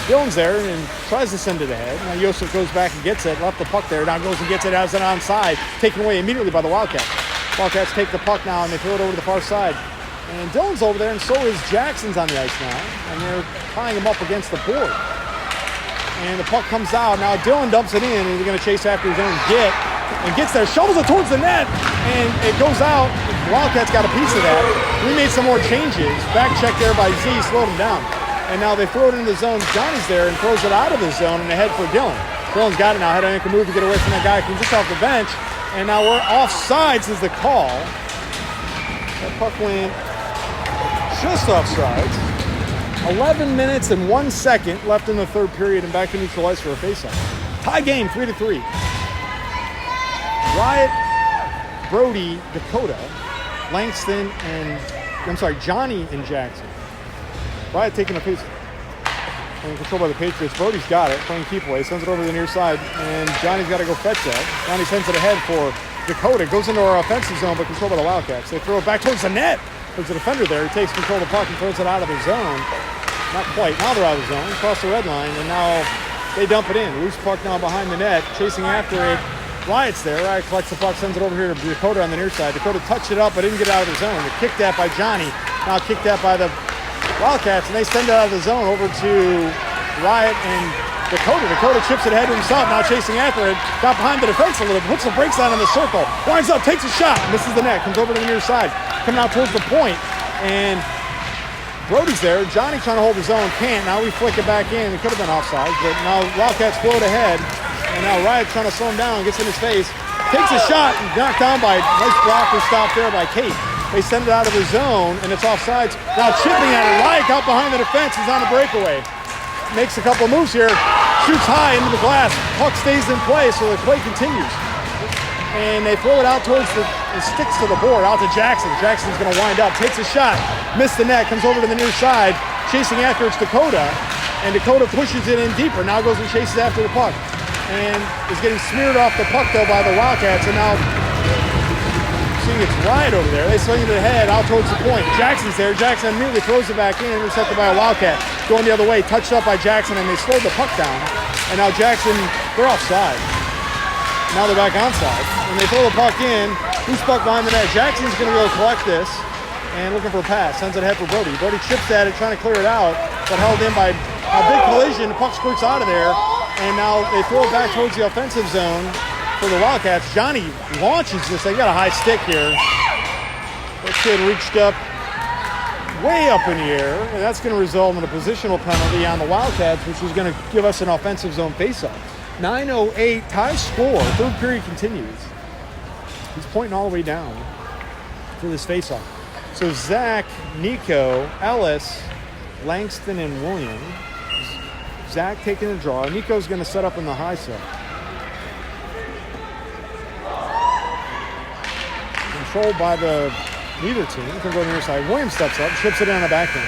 Dylan's there and tries to send it ahead. Now Yosef goes back and gets it. Left the puck there. Now goes and gets it as an onside. Taken away immediately by the Wildcats. Wildcats take the puck now and they throw it over to the far side. And Dylan's over there, and so is Jackson's on the ice now. And they're tying him up against the board. And the puck comes out. Now Dylan dumps it in, and he's going to chase after his own and gets there. Shovels it towards the net, and it goes out. The Wildcats got a piece of that. We made some more changes. Back check there by Z, slowed him down. And now they throw it into the zone. Johnny's there and throws it out of the zone and ahead for Dylan. Dylan's got it now. Had to make a move to get away from that guy from just off the bench. And now we're offsides is the call. That puck went just offsides. 11 minutes and 1 second left in the third period and back to neutral ice for a faceoff. Tie game, 3-3. Wyatt, Brody, Dakota, Langston, Johnny and Jackson. Wyatt taking a face. Playing control by the Patriots. Brody's got it. Playing keep away. Sends it over to the near side. And Johnny's got to go fetch that. Johnny sends it ahead for Dakota. Goes into our offensive zone, but controlled by the Wildcats. They throw it back towards the net. There's a defender there. He takes control of the puck and throws it out of the zone. Not quite. Now they're out of the zone. Across the red line. And now they dump it in. Loose puck now behind the net. Chasing after it. Wyatt's there. Wyatt collects the puck. Sends it over here to Dakota on the near side. Dakota touched it up, but didn't get it out of the zone. They kicked that by Johnny. Now kicked that by the Wildcats, and they send it out of the zone over to Wyatt and Dakota. Dakota chips it ahead to himself, now chasing after it. Got behind the defense a little bit, puts the brakes on in the circle. Winds up, takes a shot, misses the net, comes over to the near side. Coming out towards the point, and Brody's there. Johnny trying to hold his own, can't. Now we flick it back in. It could have been offside, but now Wildcats float ahead. And now Wyatt trying to slow him down, gets in his face. Takes a shot, and knocked down by nice blocker stop there by Kate. They send it out of the zone, and it's offsides. Now chipping at it. Wyatt out behind the defense. He's on a breakaway. Makes a couple of moves here. Shoots high into the glass. Puck stays in play, so the play continues. And they throw it out towards it sticks to the board, out to Jackson. Jackson's going to wind up. Takes a shot. Missed the net. Comes over to the near side. Chasing after it's Dakota. And Dakota pushes it in deeper. Now goes and chases after the puck. And is getting smeared off the puck, though, by the Wildcats. And now seeing it's Wyatt over there. They swing it ahead out towards the point. Jackson's there. Jackson immediately throws it back in, intercepted by a Wildcat. Going the other way, touched up by Jackson, and they slowed the puck down. And now Jackson, they're offside. Now they're back onside. And they throw the puck in. Loose puck behind the net. Jackson's going to go collect this and looking for a pass. Sends it ahead for Brody. Brody chips at it, trying to clear it out, but held in by a big collision. The puck squirts out of there. And now they throw it back towards the offensive zone for the Wildcats. Johnny launches this. They got a high stick here. That kid reached up way up in the air, and that's going to result in a positional penalty on the Wildcats, which is going to give us an offensive zone faceoff. 9:08 tie score. Third period continues. He's pointing all the way down for this faceoff. So Zach, Nico, Ellis, Langston, and William. Zach taking the draw. Nico's going to set up in the high side. Controlled by the neither team. Can go to the near side. Williams steps up, chips it in on the backhand.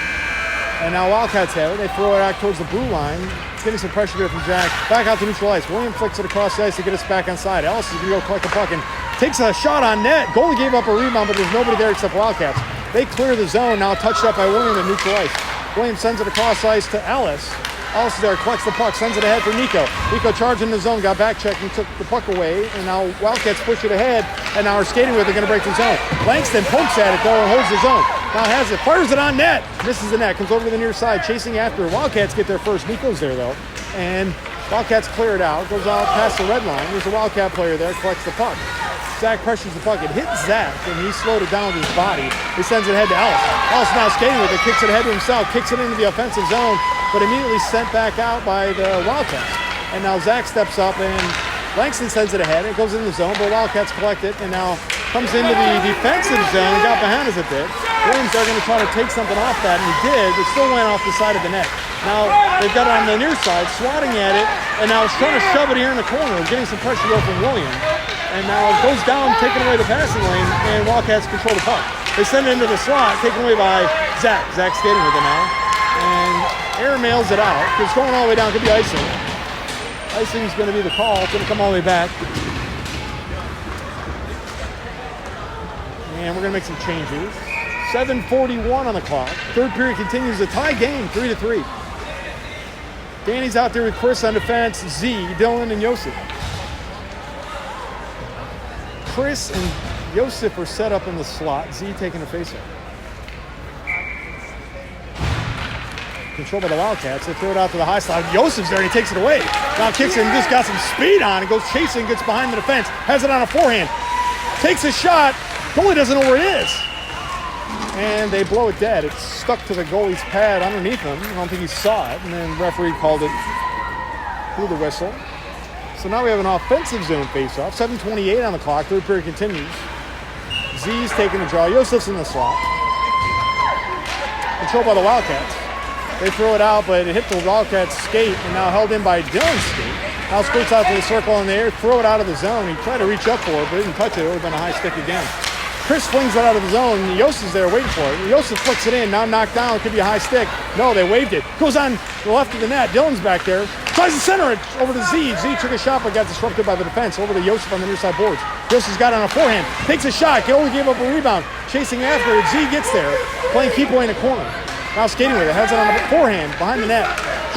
And now Wildcats have it. They throw it out towards the blue line. Getting some pressure there from Jack. Back out to neutral ice. William flicks it across the ice to get us back on side. Ellis is going to go collect the puck and takes a shot on net. Goalie gave up a rebound, but there's nobody there except Wildcats. They clear the zone. Now touched up by William at neutral ice. William sends it across ice to Ellis. Ellis is there, collects the puck, sends it ahead for Nico. Nico charged in the zone, got back checked and took the puck away. And now Wildcats push it ahead. And now are skating with it, going to break the zone. Langston pokes at it though and holds the zone. Now has it, fires it on net. Misses the net, comes over to the near side, chasing after. Wildcats get there first. Nico's there though. And Wildcats clear it out, goes out past the red line. There's a Wildcat player there, collects the puck. Zach pressures the puck. It hits Zach, and he slowed it down with his body. He sends it ahead to Ellis. Ellis now skating with it, kicks it ahead to himself, kicks it into the offensive zone, but immediately sent back out by the Wildcats. And now Zach steps up, and Langston sends it ahead. It goes into the zone, but Wildcats collect it, and now comes into the defensive zone and got behind us a bit. Williams are going to try to take something off that, and he did, but still went off the side of the net. Now they've got it on the near side, swatting at it, and now it's trying to shove it here in the corner, getting some pressure though from William. And now it goes down, taking away the passing lane, and Wildcats control the puck. They send it into the slot, taken away by Zach. Zach skating with it now. And air mails it out. It's going all the way down, could be icing. Icing's going to be the call. It's going to come all the way back. And we're going to make some changes. 7:41 on the clock. Third period continues a tie game, 3-3. Danny's out there with Chris on defense, Z, Dylan, and Yosef. Chris and Yosef are set up in the slot. Z taking a faceoff. Controlled by the Wildcats. They throw it out to the high slot. Yosef's there and he takes it away. Now kicks it and just got some speed on it. Goes chasing, gets behind the defense. Has it on a forehand. Takes a shot. Goalie doesn't know where it is. And they blow it dead. It's stuck to the goalie's pad underneath him. I don't think he saw it. And then the referee called it through the whistle. So now we have an offensive zone faceoff. 7:28 on the clock. Third period continues. Z's taking the draw. Yosef's in the slot. Controlled by the Wildcats. They throw it out, but it hit the Wildcats' skate and now held in by Dylan's skate. Now skirts out to the circle in the air, throw it out of the zone. He tried to reach up for it, but didn't touch it. It would have been a high stick again. Chris flings it out of the zone. Yosef's there waiting for it. Yosef flicks it in. Now knocked down. It could be a high stick. No, they waved it. Goes on the left of the net. Dylan's back there. Tries to center it over to Z. Z took a shot but got disrupted by the defense. Over to Yosef on the near side boards. Yosef's got it on a forehand. Takes a shot. Only gave up a rebound. Chasing after it. Z gets there. Playing keep away in the corner. Now skating with it. Has it on a forehand behind the net.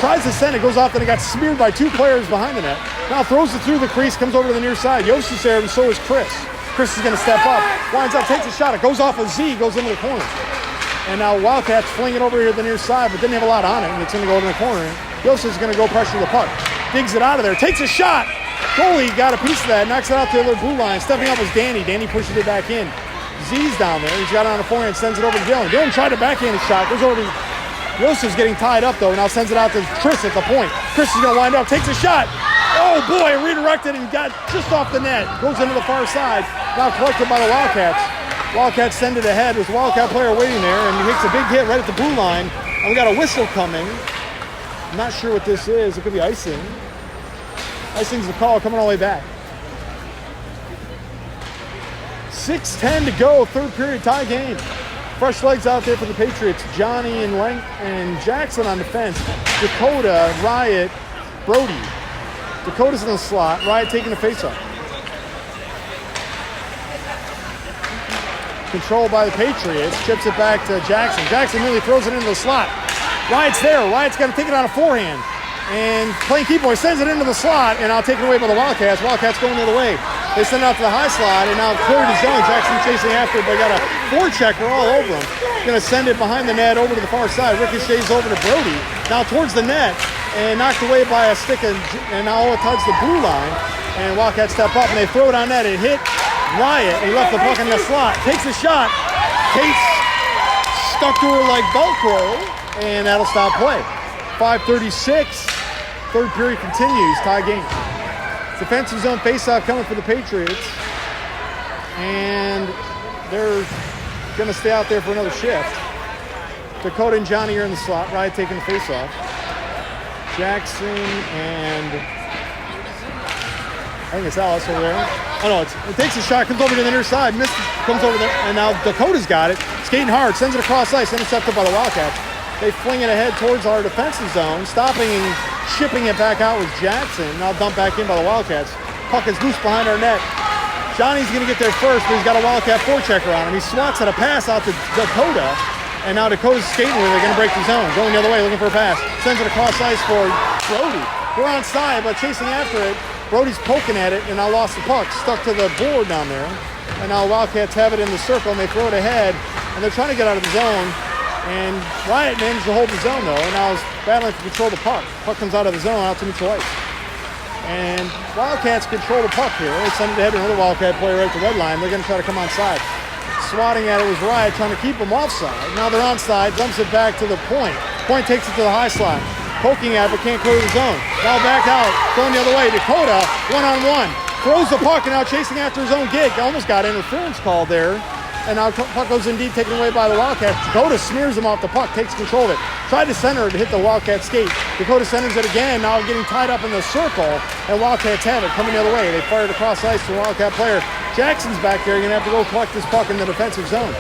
Tries to send it. Goes off and it got smeared by two players behind the net. Now throws it through the crease. Comes over to the near side. Yosef's there and so is Chris. Chris is going to step up, winds up, takes a shot. It goes off of Z, goes into the corner. And now Wildcats fling it over here to the near side, but didn't have a lot on it, and it's going to go to the corner. Yosef's going to go pressure the puck. Digs it out of there, takes a shot. Goalie got a piece of that, knocks it out to the other blue line. Stepping up was Danny. Danny pushes it back in. Z's down there. He's got it on a forehand, sends it over to Dylan. Dylan tried to backhand his shot, goes over to Yosef's getting tied up, though. Now sends it out to Chris at the point. Chris is going to wind up, takes a shot. Oh, boy, redirected and got just off the net. Goes into the far side. Now collected by the Wildcats. Wildcats send it ahead. There's a Wildcat player waiting there, and he makes a big hit right at the blue line. And we got a whistle coming. I'm not sure what this is. It could be icing. Icing's the call coming all the way back. 6:10 to go. Third period tie game. Fresh legs out there for the Patriots. Johnny and Jackson on defense. Dakota, Riot, Brody. Dakota's in the slot. Riot taking the faceoff. Controlled by the Patriots. Chips it back to Jackson. Jackson really throws it into the slot. Riot's there. Riot's got to take it on a forehand. And playing keep away sends it into the slot. And now taken away by the Wildcats. Wildcats going the other way. They send it out to the high slot. And now cleared his zone. Jackson chasing after it, but got a forechecker all over him. Going to send it behind the net over to the far side. Ricochets over to Brody. Now towards the net. And knocked away by a stick, and now it touches the blue line. And Wildcats step up, and they throw it on net. It hit Riot. He left the puck in the slot. Takes a shot. Kate's stuck to her like Velcro, and that'll stop play. 5:36. Third period continues. Tie game. Defensive zone faceoff coming for the Patriots. And they're going to stay out there for another shift. Dakota and Johnny are in the slot. Riot taking the faceoff. Jackson and I think it's Ellis over there. Oh no, it takes a shot, comes over to the near side, comes over there, and now Dakota's got it. Skating hard, sends it across ice, intercepted by the Wildcats. They fling it ahead towards our defensive zone, stopping and shipping it back out with Jackson. Now dumped back in by the Wildcats. Puck is loose behind our net. Johnny's going to get there first, but he's got a Wildcat forechecker on him. He swats at a pass out to Dakota, and now Dakota's skating with it. They're going to break the zone. Going the other way, looking for a pass. Sends it across ice for Brody. We're onside, but chasing after it. Brody's poking at it, and now lost the puck. Stuck to the board down there. And now Wildcats have it in the circle, and they throw it ahead, and they're trying to get out of the zone. And Wyatt managed to hold the zone, though, and now is battling to control the puck. Puck comes out of the zone, out to neutral ice. And Wildcats control the puck here. They send it ahead to another Wildcat player right at the red line. They're going to try to come onside. Swatting at it was Wyatt, trying to keep them offside. Now they're onside, dumps it back to the point. Point takes it to the high slot. Poking at it, but can't clear the zone. Now back out, going the other way. Dakota, one-on-one. Throws the puck and now chasing after his own gig. Almost got interference called there. And now puck goes in deep, taken away by the Wildcats. Dakota smears him off the puck, takes control of it. Tried to center it to hit the Wildcat skate. Dakota centers it again, now getting tied up in the circle. And Wildcats have it, coming the other way. They fired across ice to a Wildcat player. Jackson's back there, you're going to have to go collect this puck in the defensive zone.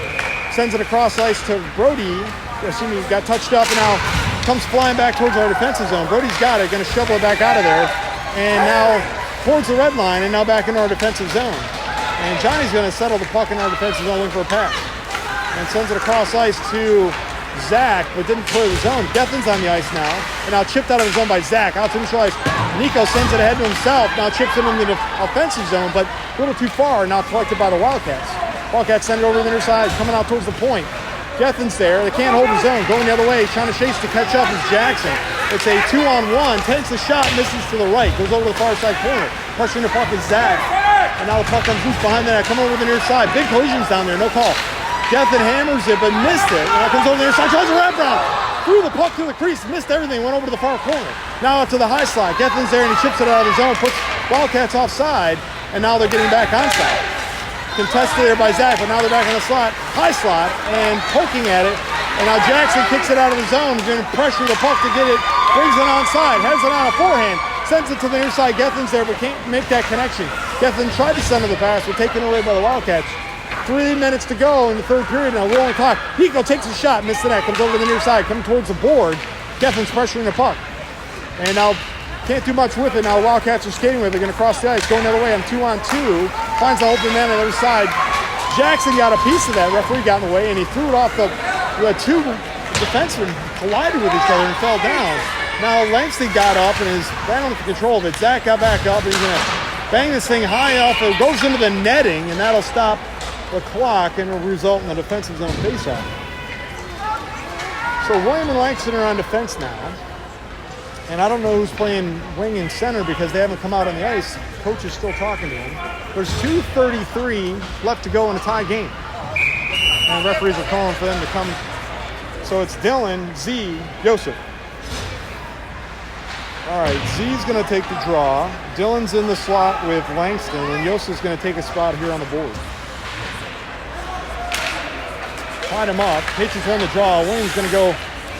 Sends it across ice to Brody. Assuming he got touched up and now comes flying back towards our defensive zone. Brody's got it, going to shovel it back out of there. And now towards the red line and now back into our defensive zone. And Johnny's going to settle the puck in our defensive zone looking for a pass. And sends it across ice to Zach, but didn't clear the zone. Gethin's on the ice now. And now chipped out of the zone by Zach. Out to neutral ice. Nico sends it ahead to himself. Now chips it into the offensive zone, but a little too far. Now collected by the Wildcats. Wildcats send it over to the near side, coming out towards the point. Gethin's there. They can't hold the zone. Going the other way, trying to chase to catch up is Jackson. It's a 2-on-1. Takes the shot, misses to the right. Goes over to the far side corner. Pressuring the puck is Zach. And now the puck comes loose behind the net. Come over the near side. Big collisions down there. No call. Gethin hammers it, but missed it. Now comes over the near side. Tries a wraparound. Threw the puck through the crease. Missed everything. Went over to the far corner. Now out to the high slot. Gethin's there and he chips it out of the zone. Puts Wildcats offside. And now they're getting back onside. Contested there by Zach, but now they're back on the slot. High slot. And poking at it. And now Jackson kicks it out of the zone. He's going to pressure the puck to get it. Brings it onside. Has it on a forehand. Sends it to the near side. Gethin's there, but can't make that connection. Gethin tried to send the pass, but taken away by the Wildcats. 3 minutes to go in the third period. Now rolling clock. Nico takes a shot, missed the net. Comes over to the near side, coming towards the board. Gethin's pressuring the puck. And now can't do much with it. Now Wildcats are skating with it. They're going to cross the ice, going the other way on 2-on-2. Finds the open man on the other side. Jackson got a piece of that. Referee got in the way, and he threw it off the two defensemen collided with each other and fell down. Now Langston got up and is right under control of it. Zach got back up and he's going to bang this thing high off. It goes into the netting, and that'll stop the clock and will result in the defensive zone faceoff. So William and Langston are on defense now. And I don't know who's playing wing and center because they haven't come out on the ice. Coach is still talking to him. There's 2:33 left to go in a tie game. And referees are calling for them to come. So it's Dylan, Z, Joseph. All right, Z's going to take the draw. Dylan's in the slot with Langston, and Joseph's going to take a spot here on the board. Tied him up. Patriots won the draw. Williams going to go.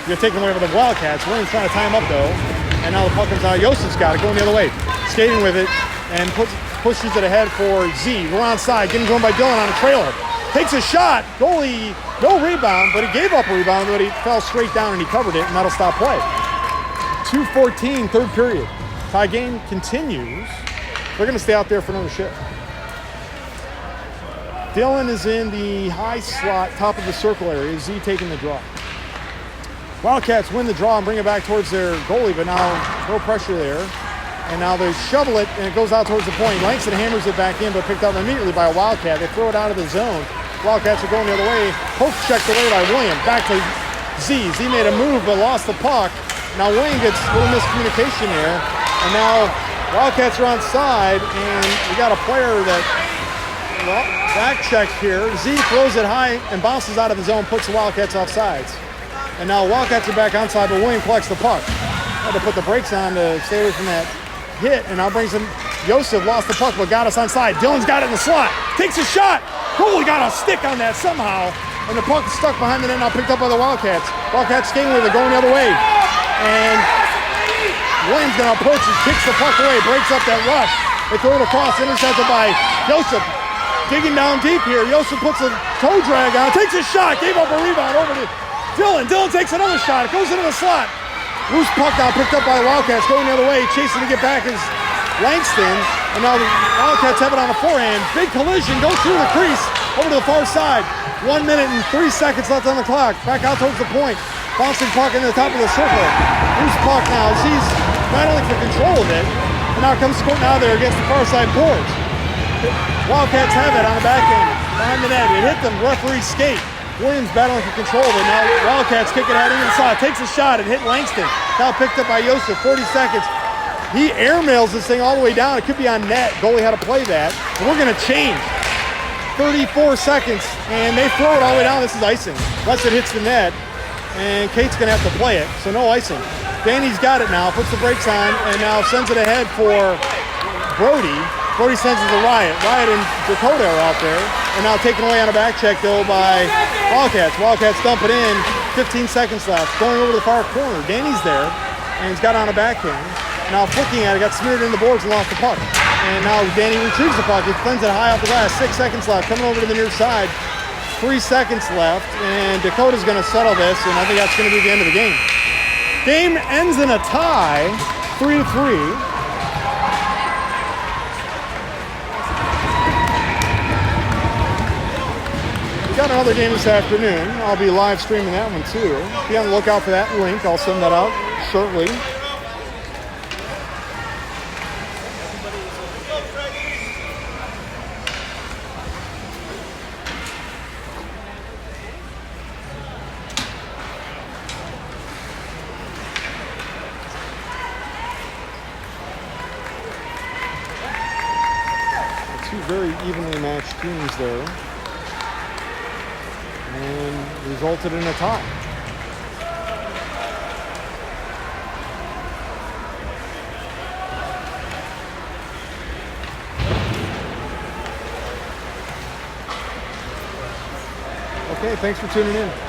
You're taking away from the Wildcats. Williams trying to tie him up, though. And now the puck comes out. Joseph's got it, going the other way. Skating with it, and pushes it ahead for Z. We're onside, getting going by Dylan on a trailer. Takes a shot. Goalie, no rebound, but he gave up a rebound, but he fell straight down and he covered it, and that'll stop play. 2:14, third period. Tie game continues. They're going to stay out there for another shift. Dylan is in the high slot, top of the circle area. Z taking the draw. Wildcats win the draw and bring it back towards their goalie, but now no pressure there. And now they shovel it, and it goes out towards the point. Langston hammers it back in, but picked up immediately by a Wildcat. They throw it out of the zone. Wildcats are going the other way. Poke checked away by William. Back to Z. Z made a move, but lost the puck. Now William gets a little miscommunication there. And now Wildcats are on side, and we got a player that, well, back check here. Z throws it high and bounces out of the zone, puts the Wildcats off sides. And now Wildcats are back onside, but William collects the puck. Had to put the brakes on to stay away from that hit, and now brings him. Joseph lost the puck, but got us onside. Dylan's got it in the slot. Takes a shot. Goalie got a stick on that somehow, and the puck is stuck behind the net, now picked up by the Wildcats. Wildcats skating with it, going the other way. And Williams going to approach it, kicks the puck away, breaks up that rush. They throw it across, intercepted by Joseph. Digging down deep here. Joseph puts a toe drag on, takes a shot, gave up a rebound over to Dillon takes another shot. It goes into the slot. Loose puck now picked up by the Wildcats, going the other way. Chasing to get back is Langston. And now the Wildcats have it on a forehand. Big collision, goes through the crease, over to the far side. 1 minute and 3 seconds left on the clock. Back out towards the point. Bouncing puck into the top of the circle. Loose puck now. He's battling for control of it. And now comes squirting out there against the far side boards. Wildcats have it on the back end. Behind the net. It hit them. Referee skate. Williams battling for control of it. Now Wildcats kick it out into the slot. Takes a shot. It hit Langston. Now picked up by Yosef. 40 seconds. He airmails this thing all the way down. It could be on net. Goalie had to play that. And we're going to change. 34 seconds. And they throw it all the way down. This is icing. Unless it hits the net. And Kate's going to have to play it. So no icing. Danny's got it now. Puts the brakes on. And now sends it ahead for Brody. Brody sends it to Riot. Riot and Dakota are out there. And now taken away on a back check, though, by Wildcats. Wildcats dump it in. 15 seconds left. Going over to the far corner. Danny's there. And he's got on a backhand. Now flicking at it. Got smeared in the boards and lost the puck. And now Danny retrieves the puck. He flings it high off the glass. 6 seconds left. Coming over to the near side. 3 seconds left. And Dakota's going to settle this. And I think that's going to be the end of the game. Game ends in a tie. 3-3. Got another game this afternoon. I'll be live streaming that one too. Be on the lookout for that link. I'll send that out shortly. Two very evenly matched teams there. And resulted in a tie. Okay, thanks for tuning in.